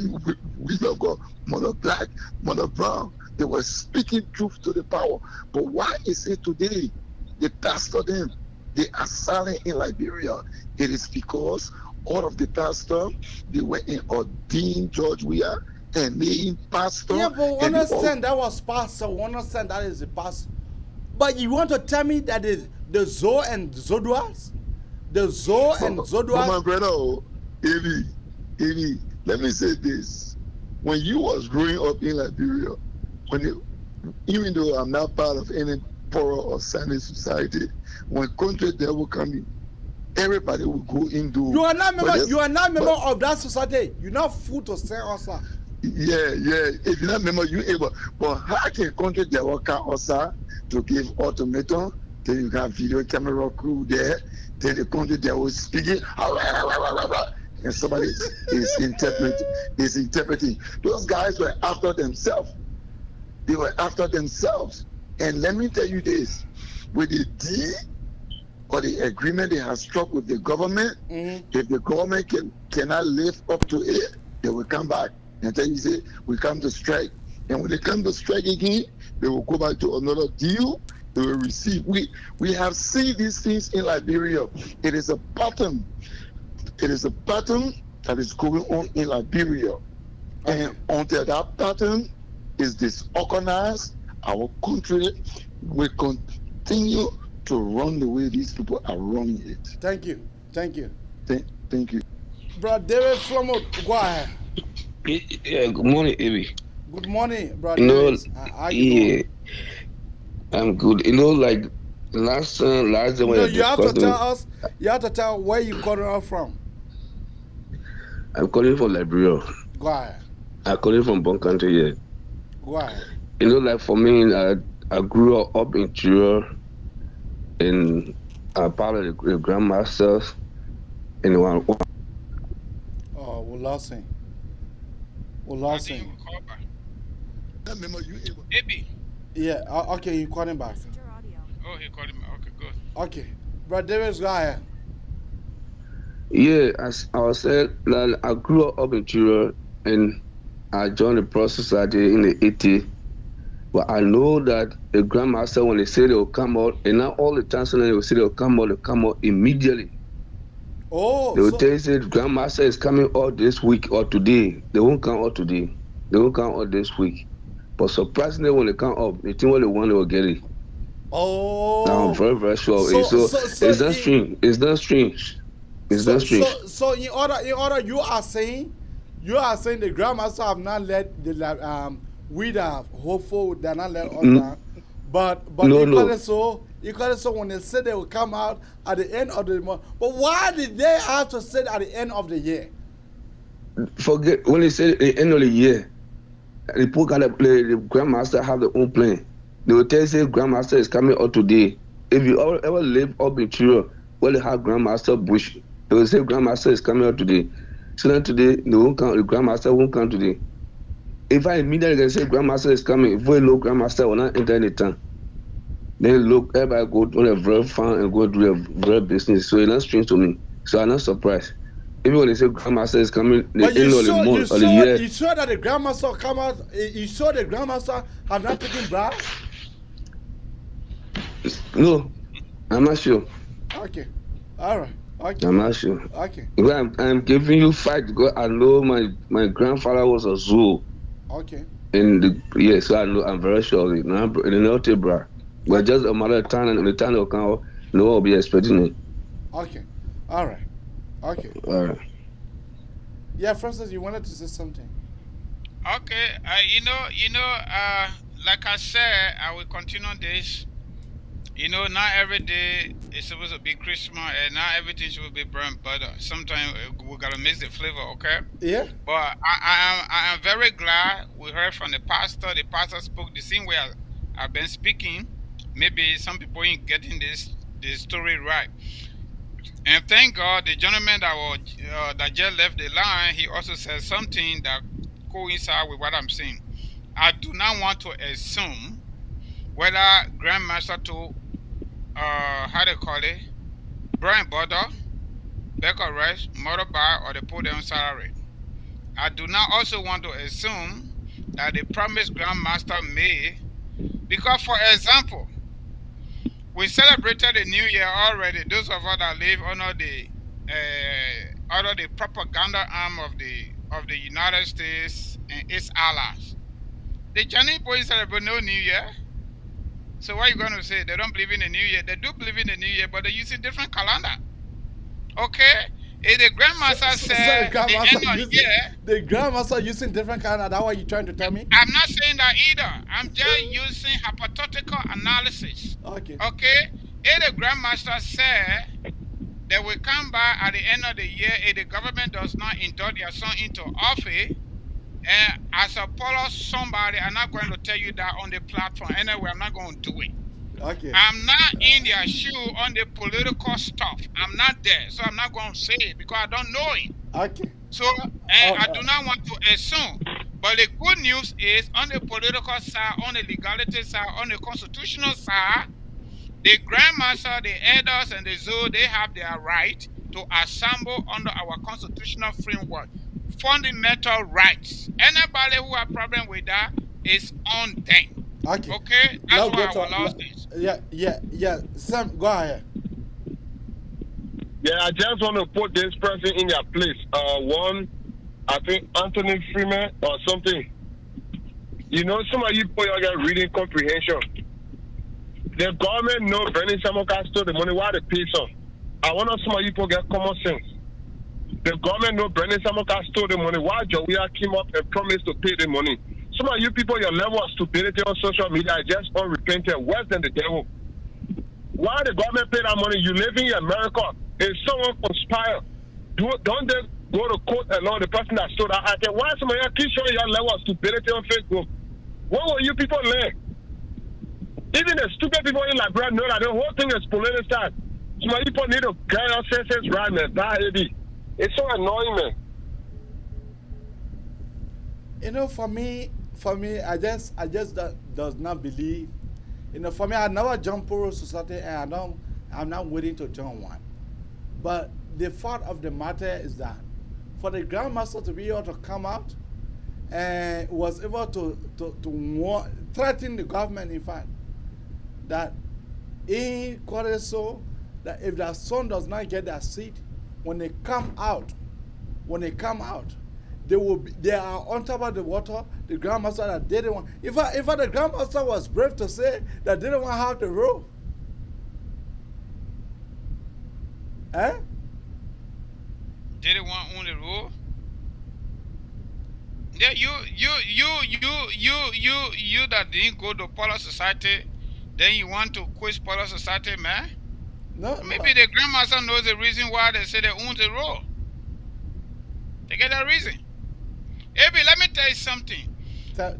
of God, Mother Black, Mother Brown, they were speaking truth to the power? But why is it today the pastor them, they are silent in Liberia? It is because all of the pastors, they were in ordained George Weah and made him pastor. Yeah, but we understand that was pastor. We understand that is the pastor. But you want to tell me that the Zo and Zodwas? The Zo and Zodwas? My brother, Evie, let me say this. When you was growing up in Liberia, even though I'm not part of any poorer or sandy society, when country there will come in, everybody will go into. You are not member. You are not member of that society. You're not food to sell also. Yeah. If you're not member, you able. But how can country there will come also to give ultimatum? Then you got video camera crew there. Then the country there will speak it, and somebody is interpreting. Those guys were after themselves. They were after themselves. And let me tell you this: with the deal or the agreement they have struck with the government, if the government cannot live up to it, they will come back and tell you, say, we come to strike. And when they come to strike again, they will go back to another deal. They will receive. We have seen these things in Liberia. It is a pattern. It is a pattern that is going on in Liberia. And until that pattern is disorganized, our country will continue to run the way these people are running it. Thank you. Thank you. Brother David Flomo, go ahead. Yeah, good morning, Ebi. Good morning, brother David. How you doing? I'm good. Like last day when you have to tell us. You have to tell where you calling out from. I'm calling from Liberia. Go ahead. I'm calling from Bon Country here. Go ahead. Like for me, I grew up in Chira, in part of the Grandmasters, in one. Oh, we lost him. Ebi. Yeah, okay, you call him back. Oh, he called him. Okay, good. Okay. Brother Davis, go ahead. Yeah, as I was saying, I grew up in Chira and I joined the process in the 80s. But I know that the Grandmaster, when they say they will come out, and not all the time, so they will say they will come out immediately. Oh, they will tell you that Grandmaster is coming out this week or today. They won't come out today. They won't come out this week. But surprisingly, when they come up, they think what they want, they will get it. Oh. Now I'm very, very sure. So it's not strange. It's not strange. It's not strange. So in order, you are saying the Grandmaster have not let the we are hopeful they're not let us down. But no. So when they said they will come out at the end of the month, but why did they have to say at the end of the year? Forget when they say at the end of the year. The Grandmaster have their own plan. They will tell you, say, Grandmaster is coming out today. If you ever live up in Chiro, where they have Grandmaster bush, they will say, Grandmaster is coming out today. So then today, they won't come, the Grandmaster won't come today. If I immediately say Grandmaster is coming, if we look, Grandmaster will not enter any town. Then look, everybody go to a very farm and go do a very business. So it's not strange to me. So I'm not surprised. Even when they say Grandmaster is coming, the end of the month or the year. You sure that the Grandmaster come out? You sure the Grandmaster have not taken bribe? No, I'm not sure. Okay, all right. Okay. I'm not sure. Okay. I'm giving you fight because I know my grandfather was a zoo. Okay. So I know, I'm very sure. But just a matter of time, and the time will come, no one will be expecting it. Okay. All right. Okay. All right. Yeah, Francis, you wanted to say something. Okay. Like I said, I will continue this. Not every day is supposed to be Christmas, and not everything should be bread and butter. Sometimes we gotta mix the flavor, okay? Yeah. But I am very glad we heard from the pastor. The pastor spoke the same way I've been speaking. Maybe some people ain't getting this story right. And thank God, the gentleman that just left the line, he also said something that coincides with what I'm saying. I do not want to assume whether Grandmaster told, how they call it, Brian Butter, Becca Rice, motorbike, or they put them on salary. I do not also want to assume that the promise Grandmaster made, because for example, we celebrated the New Year already. Those of us that live under the propaganda arm of the United States and its allies. The Chinese boys celebrate no New Year. So what are you going to say? They don't believe in the New Year. They do believe in the New Year, but they use a different calendar. Okay? If the Grandmaster said the Grandmaster using different kind of, that's what you're trying to tell me? I'm not saying that either. I'm just using hypothetical analysis. Okay. Okay? If the Grandmaster said they will come back at the end of the year if the government does not induct their son into office, and as a follow somebody, I'm not going to tell you that on the platform. Anyway, I'm not going to do it. Okay. I'm not in their shoe on the political stuff. I'm not there, so I'm not going to say it because I don't know it. Okay. So, I do not want to assume. But the good news is, on the political side, on the legality side, on the constitutional side, the Grandmaster, the elders, and the zoo, they have their right to assemble under our constitutional framework. Fundamental rights. Anybody who have problem with that is on them. Okay. Okay? That's what our law says. Yeah. Sam, go ahead. Yeah, I just want to put this person in their place. One, I think Anthony Freeman or something. You know, some of you people get reading comprehension. The government know Brownie Samukai stole the money. Why they pay some? I want some of you people get common sense. The government know Brownie Samukai stole the money. Why Jawia came up and promised to pay the money? Some of you people, your level of stupidity on social media is just unrepentant, worse than the devil. Why the government pay that money? You live in America. If someone conspire, don't they go to court and know the person that stole that item? Why some of you keep showing your level of stupidity on Facebook? What will you people learn? Even the stupid people in Liberia know that the whole thing is politicized. Some of you people need to get your senses right, man. It's so annoying, man. You know, for me, I just does not believe. You know, for me, I never joined Poro Society, and I'm not willing to join one. But the fact of the matter is that for the Grandmaster to be able to come out and was able to threaten the government, in fact, that in Koreso, that if their son does not get their seat, when they come out, they are on top of the water. The Grandmaster that didn't want. If the Grandmaster was brave to say that they didn't want to have the role, Didn't want on the rule. Yeah, you that didn't go to Polar Society, then you want to quit Polar Society, man? No. Maybe the Grandmaster knows the reason why they say they own the role. They get that reason. Abi, let me tell you something.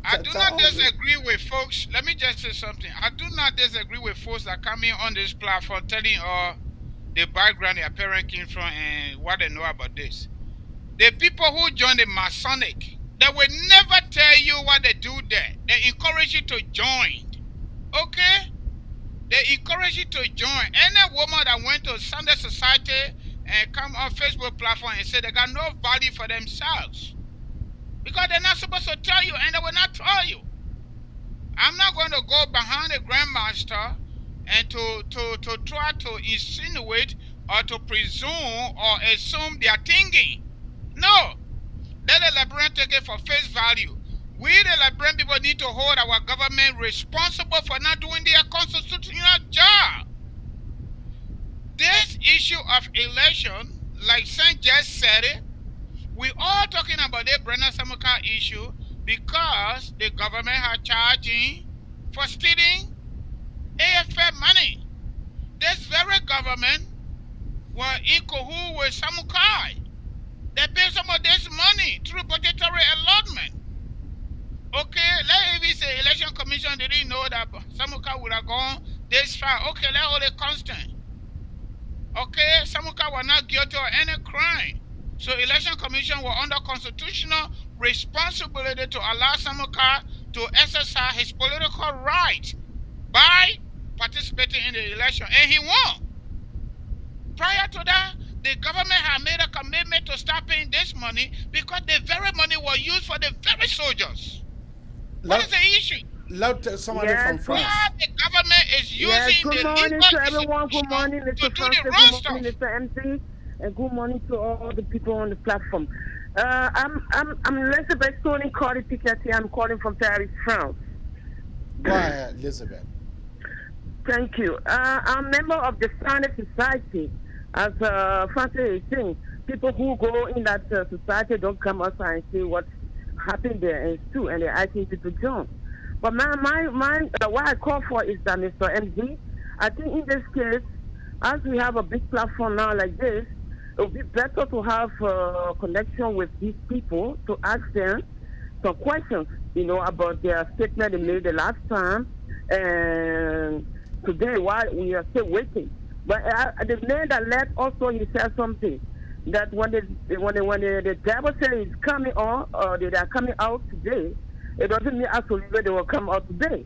I do not disagree with folks. Let me just say something. I do not disagree with folks that come in on this platform telling the background their parents came from and what they know about this. The people who join the Masonic, they will never tell you what they do there. They encourage you to join. Okay? They encourage you to join. Any woman that went to Sunday Society and come on Facebook platform and say they got no value for themselves. Because they're not supposed to tell you, and they will not tell you. I'm not going to go behind the Grandmaster and to try to insinuate or to presume or assume they are thinking. No. Let the Liberian take it for face value. We, the Liberian people, need to hold our government responsible for not doing their constitutional job. This issue of election, like Saint just said it, we all talking about the Brownie Samukai issue because the government are charging for stealing AFF money. This very government were in cahoots with Samukai. They pay some of this money through budgetary allotment. Okay, let me say election commission didn't know that Samukai would have gone this far. Okay, let hold it constant. Okay, Samukai was not guilty of any crime. So election commission were under constitutional responsibility to allow Samukai to exercise his political right by participating in the election, and he won. Prior to that, the government had made a commitment to stop paying this money because the very money was used for the very soldiers. What is the issue? Somebody from France. The government is using good morning to everyone. Good morning, Mr. Francis. Good morning, Mr. MC. And good morning to all the people on the platform. I'm Elizabeth Tony Cardi Piketty. I'm calling from Paris, France. Go ahead, Elizabeth. Thank you. I'm a member of the Sunday Society. As Francis is saying, people who go in that society don't come outside and see what happened there and too, and they're asking people to join. But what I call for is that Mr. MD, I think in this case, as we have a big platform now like this, it would be better to have a connection with these people to ask them some questions, about their statement they made the last time, and today while we are still waiting. But the man that left also, he said something that when the devil says it's coming on, or they are coming out today, it doesn't mean absolutely they will come out today.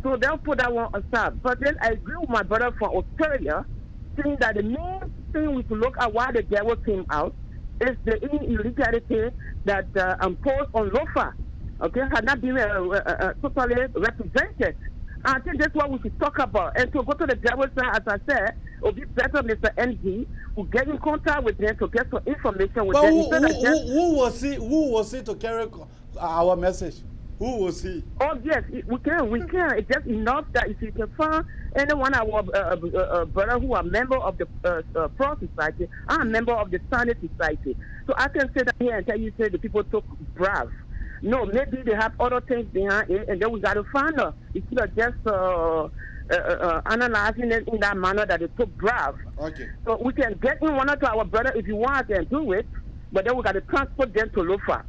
So they'll put that one aside. But then I agree with my brother from Australia, saying that the main thing we should look at why the devil came out is the illegality that imposed on Lofa. Okay, had not been totally represented. I think that's what we should talk about. And to go to the devil's side, as I said, it would be better, Mr. MD, who get in contact with them to get some information with them. Who was he to carry our message? Who was he? Oh yes, we can. It's just enough that if you can find anyone our brother who are member of the Pro Society, I'm a member of the Standard Society. So I can say that here and tell you, say the people took brave. No, maybe they have other things behind it, and then we got to find out. Instead of just analyzing it in that manner that they took brave. Okay. So we can get in one or two our brother if you want and do it, but then we got to transport them to Lofa.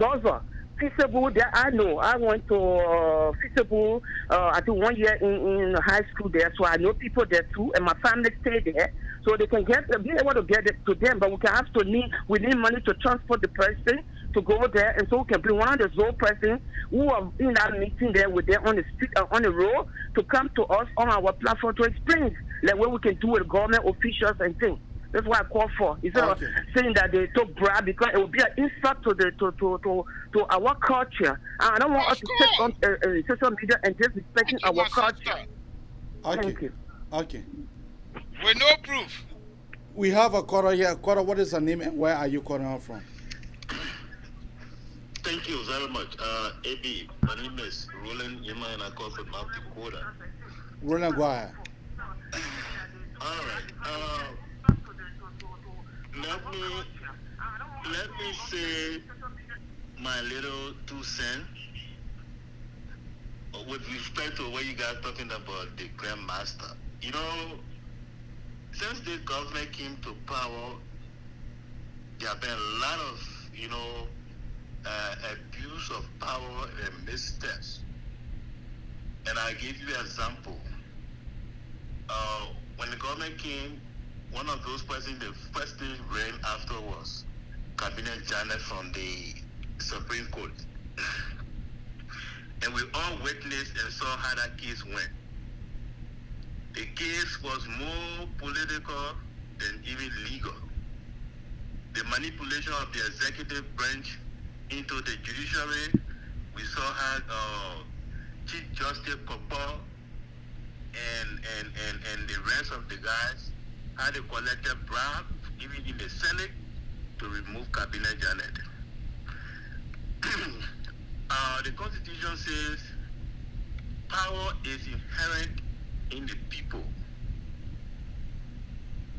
Zozo. Feasible, that I know. I went to Feasible, I think 1 year in high school there, so I know people there too, and my family stay there, so they can be able to get it to them. But we need money to transport the person to go there, and so we can bring one of the Zoe person who are in that meeting there with them on the street, on the road, to come to us on our platform to explain like what we can do with government officials and things. That's what I call for. Instead of saying that they took bribe, because it would be an insult to our culture. I don't want us to sit on social media and just respecting our culture. Okay. Thank you. Okay. With no proof. We have a caller here. Caller, what is her name and where are you calling from? Thank you very much. AB, my name is Roland Yema and I call from North Dakota. Roland, go ahead. All right. Let me say my little 2 cents with respect to what you guys talking about the Grandmaster. Since the government came to power, there have been a lot of abuse of power and missteps. And I give you an example. When the government came, one of those persons, the first thing ran after was Cabinet Janet from the Supreme Court. And we all witnessed and saw how that case went. The case was more political than even legal. The manipulation of the executive branch into the judiciary, we saw how Chief Justice Kopo and the rest of the guys had a collective bribe, even in the Senate, to remove Cabinet Janet. The Constitution says power is inherent in the people.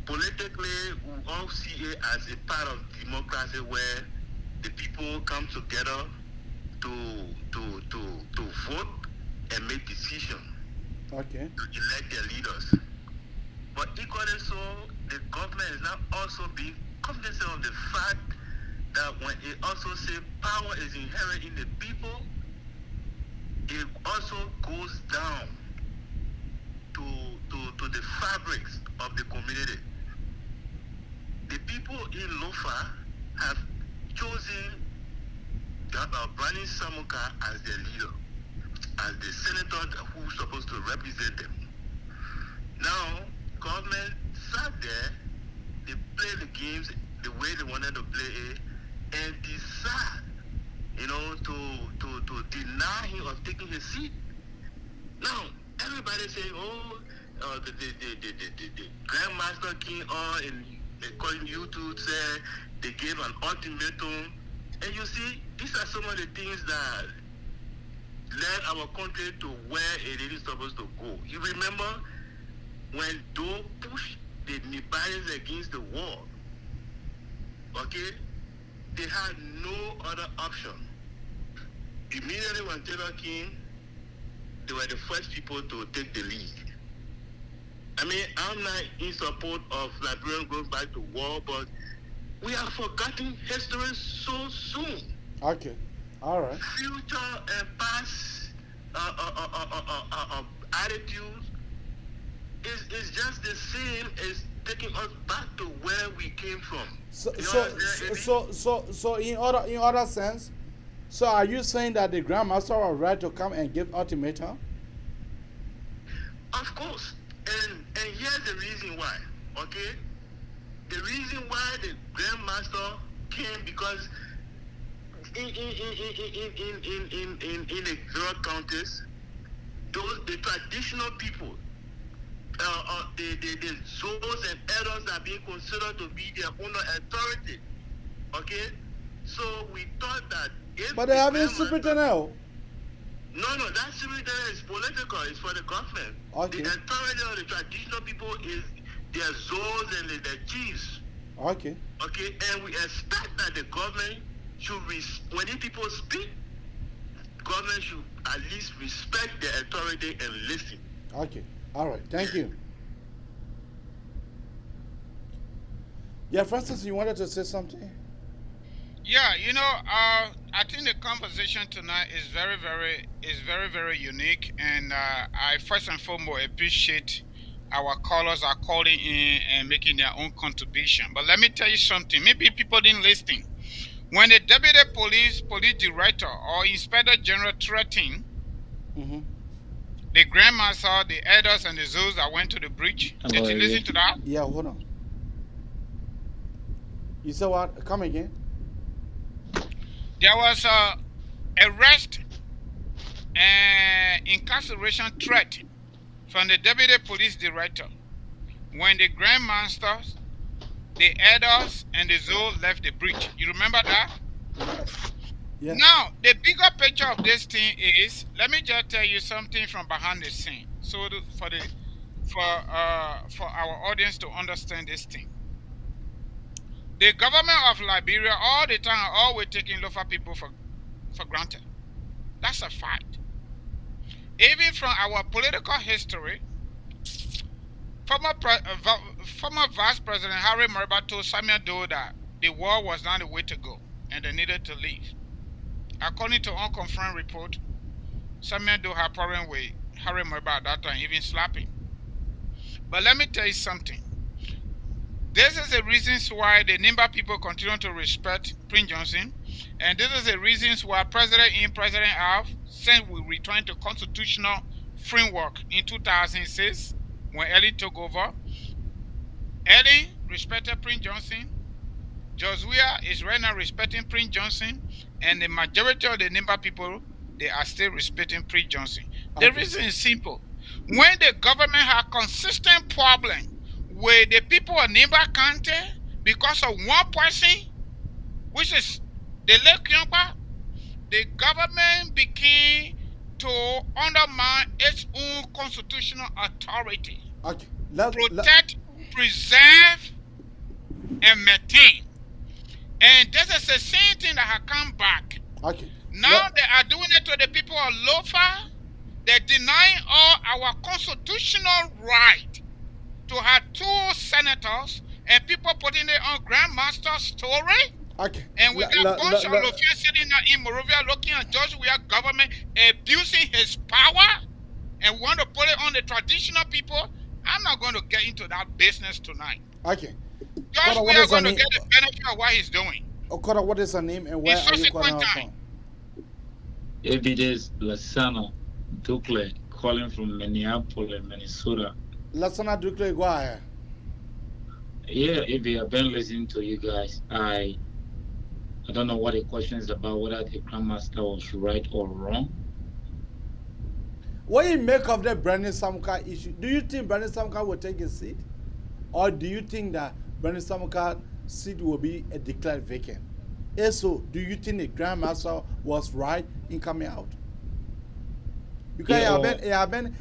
Politically, we all see it as a part of democracy where the people come together to vote and make decisions. Okay. To elect their leaders. But equally so, the government is now also being cognizant of the fact that when it also says power is inherent in the people, it also goes down to the fabrics of the community. The people in Lofa have chosen Brownie Samukai as their leader, as the senator who's supposed to represent them. Now, government sat there, they played the games the way they wanted to play it, and decide, to deny him of taking his seat. Now, everybody saying, the Grandmaster came on and according to YouTube said they gave an ultimatum. And you see, these are some of the things that led our country to where it is supposed to go. You remember when Doe pushed the Liberians against the war, okay, they had no other option. Immediately when Taylor came, they were the first people to take the lead. I mean, I'm not in support of Liberian going back to war, but we have forgotten history so soon. Okay, all right. Future and past attitudes is just the same as taking us back to where we came from. So in other sense, so are you saying that the Grandmaster was right to come and give ultimatum? Of course, and here's the reason why. Okay, the reason why the Grandmaster came because in the rural counties, the traditional people, the zones and elders are being considered to be their own authority. Okay, so we thought that if but they haven't superintendent. No, that superintendent is political. It's for the government. Okay. The authority of the traditional people is their zones and their chiefs. Okay. Okay, and we expect that the government should, when these people speak, government should at least respect their authority and listen. Okay, all right, thank you. Yeah, Francis, you wanted to say something? Yeah, you know, I think the conversation tonight is very, very unique, and I first and foremost appreciate our callers are calling in and making their own contribution. But let me tell you something. Maybe people didn't listen. When the deputy police director or inspector general threatened the Grandmaster, the elders, and the zoos that went to the bridge, did you listen to that? Yeah, hold on. You said what? Come again. There was a arrest and incarceration threat from the deputy police director when the Grandmasters, the elders, and the zoo left the bridge. You remember that? Yes. Now, the bigger picture of this thing is, let me just tell you something from behind the scene, so for our audience to understand this thing. The government of Liberia all the time always taking Lofa people for granted. That's a fact. Even from our political history, former Vice President Harry Murba told Samuel Doe that the war was not the way to go and they needed to leave. According to unconfirmed report, Samuel Doe had problem with Harry Murba at that time, even slapping. But let me tell you something. This is the reasons why the Nimba people continue to respect Prince Johnson, and this is the reasons why President Av, since we returned to constitutional framework in 2006, when Ellen took over, Ellen respected Prince Johnson, Josué is right now respecting Prince Johnson, and the majority of the Nimba people, they are still respecting Prince Johnson. The reason is simple. When the government had consistent problem with the people of Nimba County because of one person, which is the Lake Yongba, the government began to undermine its own constitutional authority. Protect, preserve, and maintain. And this is the same thing that has come back. Now they are doing it to the people of Lofa. They're denying all our constitutional right to have 2 senators, and people putting it on Grandmaster story. And we got a bunch of Lofians sitting in Morovia looking at Josué government abusing his power, and want to put it on the traditional people. I'm not going to get into that business tonight. Josué is going to get the benefit of what he's doing. Okora, what is her name and where are you calling from? Evidence Lasana Dukle calling from Minneapolis, Minnesota. Lasana Dukle, go ahead. Yeah, if you have been listening to you guys, I don't know what the question is about, whether the Grandmaster was right or wrong. What do you make of the Brownie Samukai issue? Do you think Brownie Samukai will take his seat? Or do you think that Brownie Samukai's seat will be declared vacant? If so, do you think the Grandmaster was right in coming out? Because it has been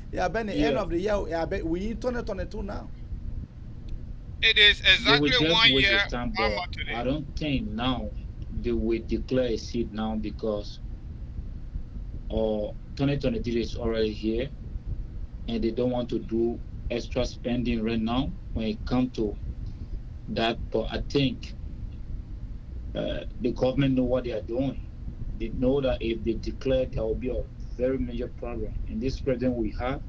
the end of the year. We need 2022 now. It is They will exactly just 1 waste year, the time, 1 but month today. I don't think now they will declare a seat now because 2023 is already here, and they don't want to do extra spending right now when it comes to that. But I think the government know what they are doing. They know that if they declare, there will be a very major problem. And this president we have,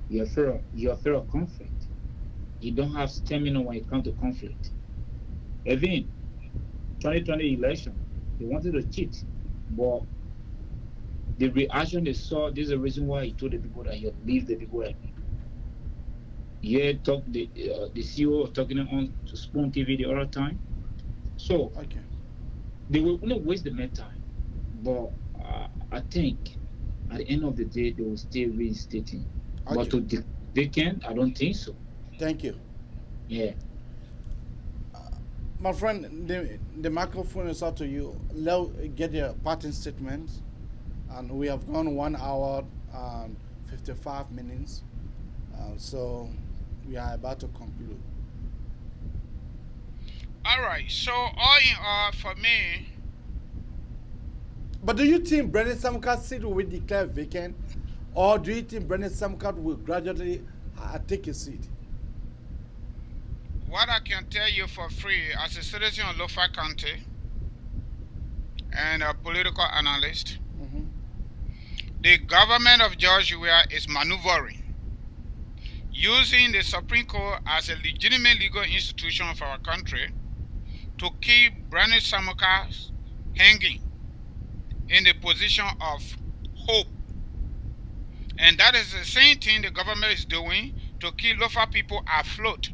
you're afraid of conflict. You don't have stamina when it comes to conflict. Even 2020 election, they wanted to cheat, but the reaction they saw, this is the reason why he told the people that he'll leave the people like the CEO was talking on to Spoon TV the other time. So they will only waste the time. But I think at the end of the day, they will still reinstating. But to the vacant, I don't think so. Thank you. Yeah. My friend, the microphone is out to you. Get your parting statement. And we have gone 1 hour and 55 minutes. So we are about to conclude. All right. So all in all, for me. But do you think Brownie Samukai seat will be declared vacant, or do you think Brownie Samukai will gradually take a seat? What I can tell you for free, as a citizen of Lofa County and a political analyst, the government of Georgia is maneuvering, using the Supreme Court as a legitimate legal institution of our country to keep Brownie Samukai hanging in the position of hope. And that is the same thing the government is doing to keep Lofa people afloat.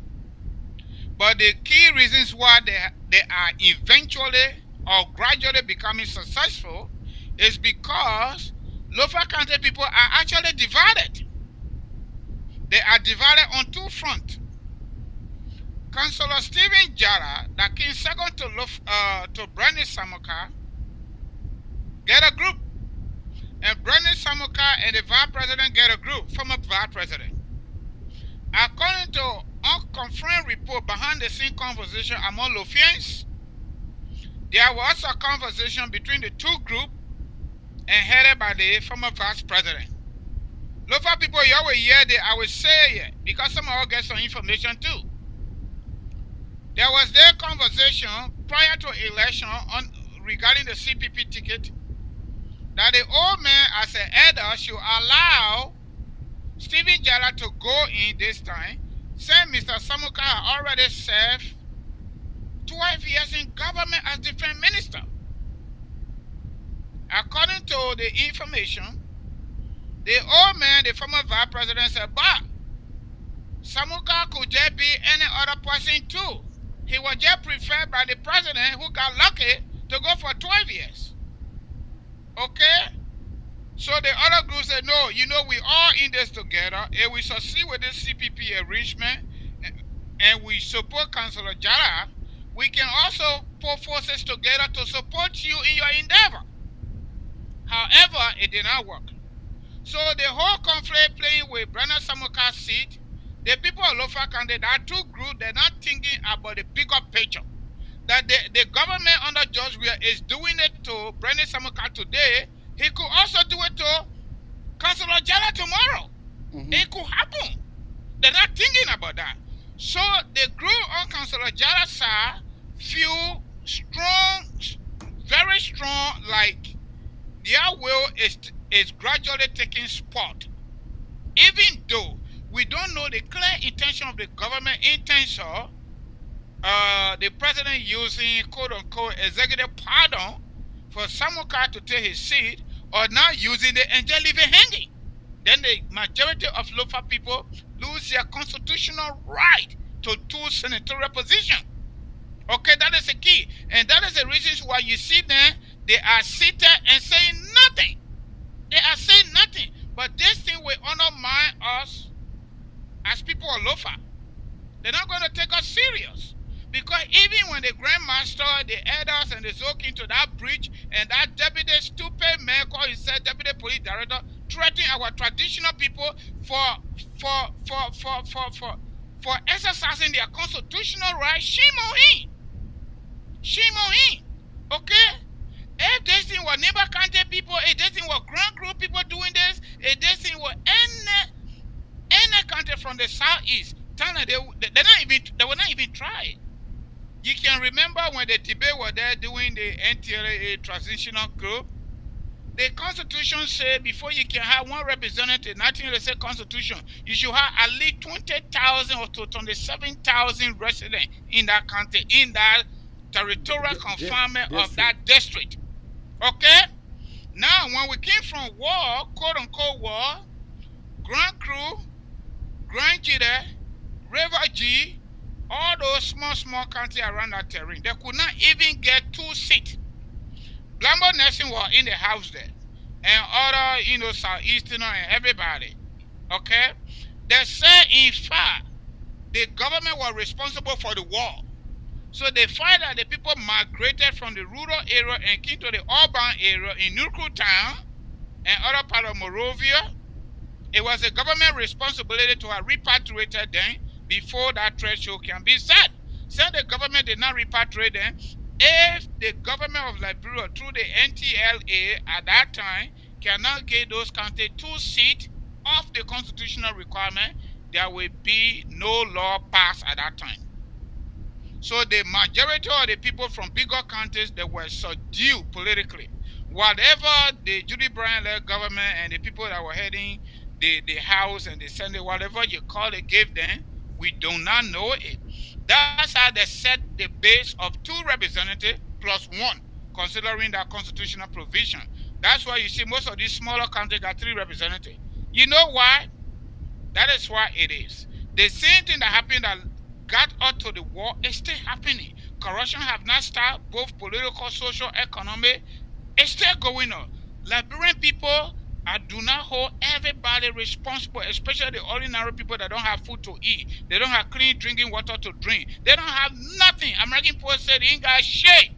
But the key reasons why they are eventually or gradually becoming successful is because Lofa County people are actually divided. They are divided on two fronts. Councillor Stephen Jara, that came second to Brownie Samukai, get a group. And Brownie Samukai and the vice president get a group, former vice president. According to unconfirmed report behind the scene conversation among Lofians, there was a conversation between the two groups and headed by the former vice president. Lofa people, you will hear that I will say it because some of us get some information too. There was their conversation prior to election regarding the CPP ticket that the old man as an elder should allow Stephen Jara to go in this time, saying Mr. Samukai had already served 12 years in government as defense minister. According to the information, the old man, the former vice president, said, but Samukai could just be any other person too. He was just preferred by the president who got lucky to go for 12 years. Okay? So the other group said, no, we all in this together. If we succeed with this CPP arrangement and we support Councillor Jara, we can also put forces together to support you in your endeavor. However, it did not work. So the whole conflict playing with Brownie Samukai's seat, the people of Lofa County, there are two groups, they're not thinking about the bigger picture. That the government under George Weah is doing it to Brownie Samukai today, he could also do it to Councillor Jara tomorrow. It could happen. They're not thinking about that. So the group on Councillor Jara's side feel strong, very strong, like their will is gradually taking spot. Even though we don't know the clear intention of the government intention, the president using quote-unquote executive pardon for Samukai to take his seat, or not using it and just leave it hanging. Then the majority of Lofa people lose their constitutional right to 2 senatorial positions. Okay, that is the key. And that is the reason why you see them, they are seated and saying nothing. They are saying nothing. But this thing will undermine us as people of Lofa. They're not going to take us serious. Because even when the Grandmaster, the elders, and the Zook into that bridge, and that deputy stupid man called himself deputy police director, threatening our traditional people for for exercising their constitutional right, shame on him. Shame on him. Okay? If this thing was neighbor county people, if this thing was Grand Group people doing this, if this thing was any country from the southeast, they will not even try it. You can remember when the Tibet were there doing the NTLA transitional group, the constitution said before you can have one representative, 1986 constitution, you should have at least 20,000 or to 27,000 residents in that country, in that territorial confinement of that district. Okay? Now, when we came from war, quote-unquote war, Grand Cru, Grand Jide, River G, all those small countries around that terrain, they could not even get 2 seats. Blambo Nelson was in the house there, and other, Southeastern and everybody. Okay? They said, in fact, the government was responsible for the war. So they find that the people migrated from the rural area and came to the urban area in Nurku town and other part of Moravia. It was the government responsibility to have repatriated them before that threshold can be set. Since the government did not repatriate them, if the government of Liberia through the NTLA at that time cannot get those counties 2 seats of the constitutional requirement, there will be no law passed at that time. So the majority of the people from bigger counties, they were subdued politically. Whatever the Judy Bryan-led government and the people that were heading the House and the Senate, whatever you call it, gave them, we do not know it. That's how they set the base of 2 representatives plus 1, considering that constitutional provision. That's why you see most of these smaller countries got 3 representatives. You know why? That is why it is. The same thing that happened that got us to the war is still happening. Corruption have not stopped, both political, social, economic. It's still going on. Liberian people, I do not hold everybody responsible, especially the ordinary people that don't have food to eat. They don't have clean drinking water to drink. They don't have nothing. American Post said they ain't got shit.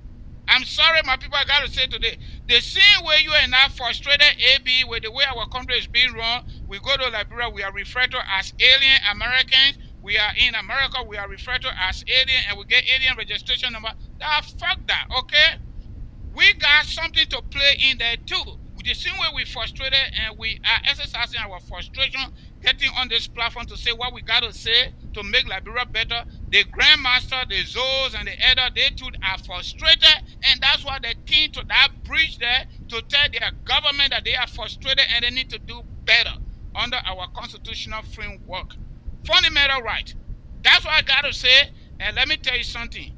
I'm sorry, my people, I got to say today. The same way you and I frustrated AB with the way our country is being run, we go to Liberia, we are referred to as alien Americans. We are in America, we are referred to as alien, and we get alien registration number. Fuck that, okay? We got something to play in there too. The same way we frustrated and we are exercising our frustration, getting on this platform to say what we got to say to make Liberia better. The Grandmaster, the Zoes, and the Elder, they too are frustrated, and that's why they came to that bridge there to tell their government that they are frustrated and they need to do better under our constitutional framework. Fundamental right. That's what I got to say, and let me tell you something.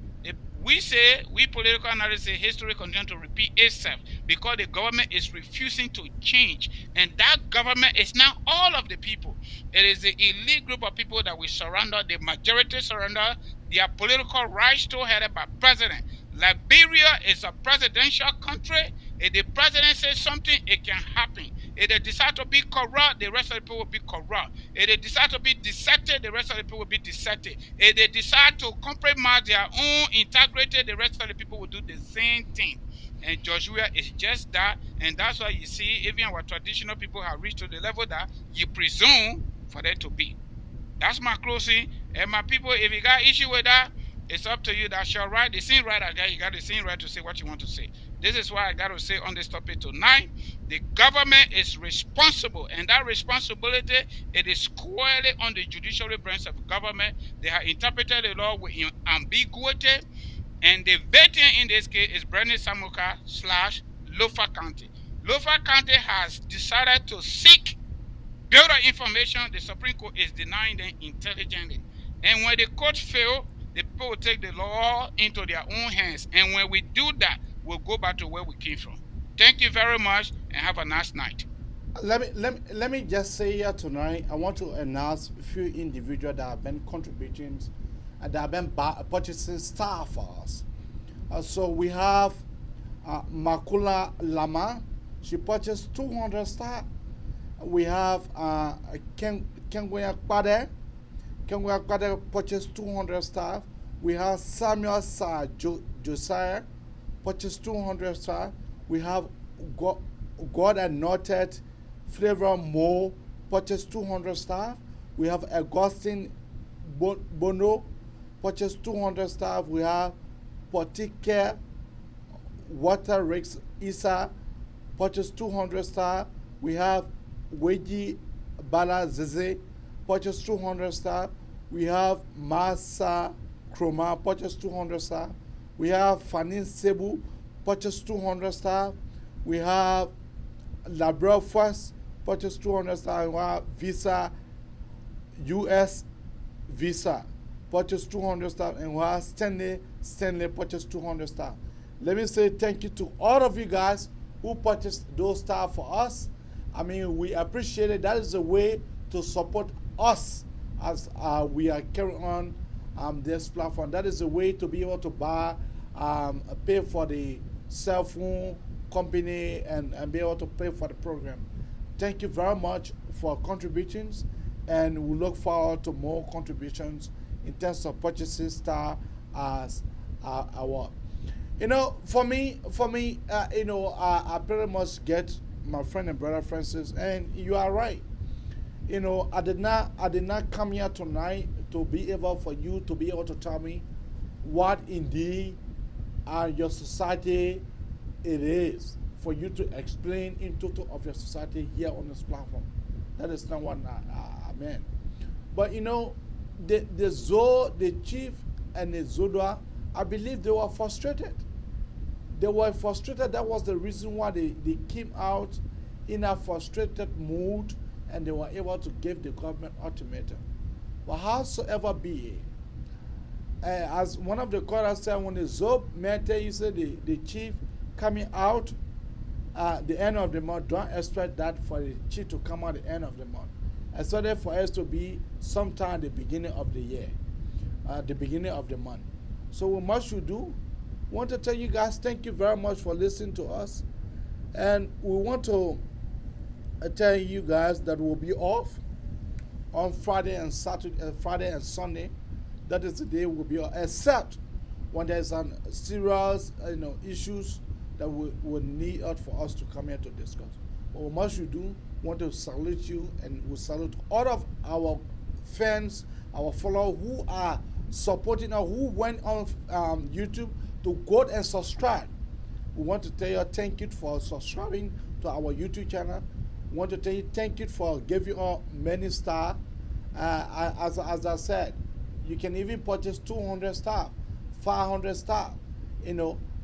We political analysts say history continues to repeat itself because the government is refusing to change. And that government is not all of the people. It is the elite group of people that we surrender, the majority surrender their political rights to headed by president. Liberia is a presidential country. If the president says something, it can happen. If they decide to be corrupt, the rest of the people will be corrupt. If they decide to be deceptive, the rest of the people will be deceptive. If they decide to compromise their own integrity, the rest of the people will do the same thing. And Joshua is just that, and that's why you see even our traditional people have reached to the level that you presume for them to be. That's my closing. And my people, if you got issue with that, it's up to you. That's your right. The same right I got, you got the same right to say what you want to say. This is why I got to say on this topic tonight, the government is responsible, and that responsibility, it is squarely on the judiciary branch of government. They have interpreted the law with ambiguity, and the victim in this case is Brownie Samukai / Lofa County. Lofa County has decided to seek builder information. The Supreme Court is denying them intelligently. And when the court fail, the people will take the law into their own hands. And when we do that, we'll go back to where we came from. Thank you very much and have a nice night. Let me just say here tonight, I want to announce a few individuals that have been contributing and that have been purchasing star for us. So we have Makula Lama. She purchased 200 star. We have Kengwea Kwade. Kengwea Kwade purchased 200 star. We have Samuel Josiah purchased 200 star. We have God Anointed Flavor Mo purchased 200 star. We have Augustine Bono, purchase 200 staff. We have Porticare, Water Rigs, Isa, purchase 200 staff. We have Weji Bala Zeze, purchase 200 staff. We have Masa Kroma, purchase 200 staff. We have Fanin Sebu, purchase 200 staff. We have Labra First, purchase 200 staff. We have Visa, US Visa, purchase 200 staff. And we have Stanley, purchase 200 staff. Let me say thank you to all of you guys who purchased those staff for us. I mean, we appreciate it. That is a way to support us as we are carrying on this platform. That is a way to be able to buy, pay for the cell phone company and be able to pay for the program. Thank you very much for contributions, and we look forward to more contributions in terms of purchases star as our. You know, for me, you know, I pretty much get my friend and brother Francis, and you are right. You know, I did not come here tonight to be able for you to be able to tell me what indeed your society it is, for you to explain in total of your society here on this platform. That is not what I meant. But you know, the chief and the Zodwa, I believe they were frustrated. They were frustrated. That was the reason why they came out in a frustrated mood, and they were able to give the government ultimatum. But howsoever be it, as one of the callers said, when the Zob matter, you said the chief coming out the end of the month, don't expect that for the chief to come out the end of the month. Expect it for us to be sometime the beginning of the year, the beginning of the month. So what must you do? Want to tell you guys thank you very much for listening to us, and we want to tell you guys that we'll be off on Friday and Friday and Sunday. That is the day we'll be off, except when there's some serious issues that would need us for us to come here to discuss. But what must you do? Want to salute you, and we salute all of our fans, our followers who are supporting us, who went on YouTube to go and subscribe. We want to tell you thank you for subscribing to our YouTube channel. We want to tell you thank you for giving us many stars. As I said, you can even purchase 200 stars, 500 stars,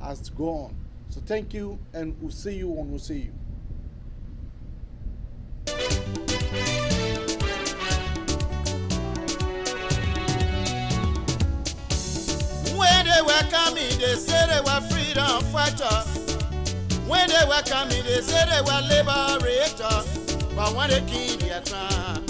as go on. So thank you, and we'll see you when we see you. When they were coming, they said they were freedom fighters. When they were coming, they said they were liberators. But when they killed their tribe,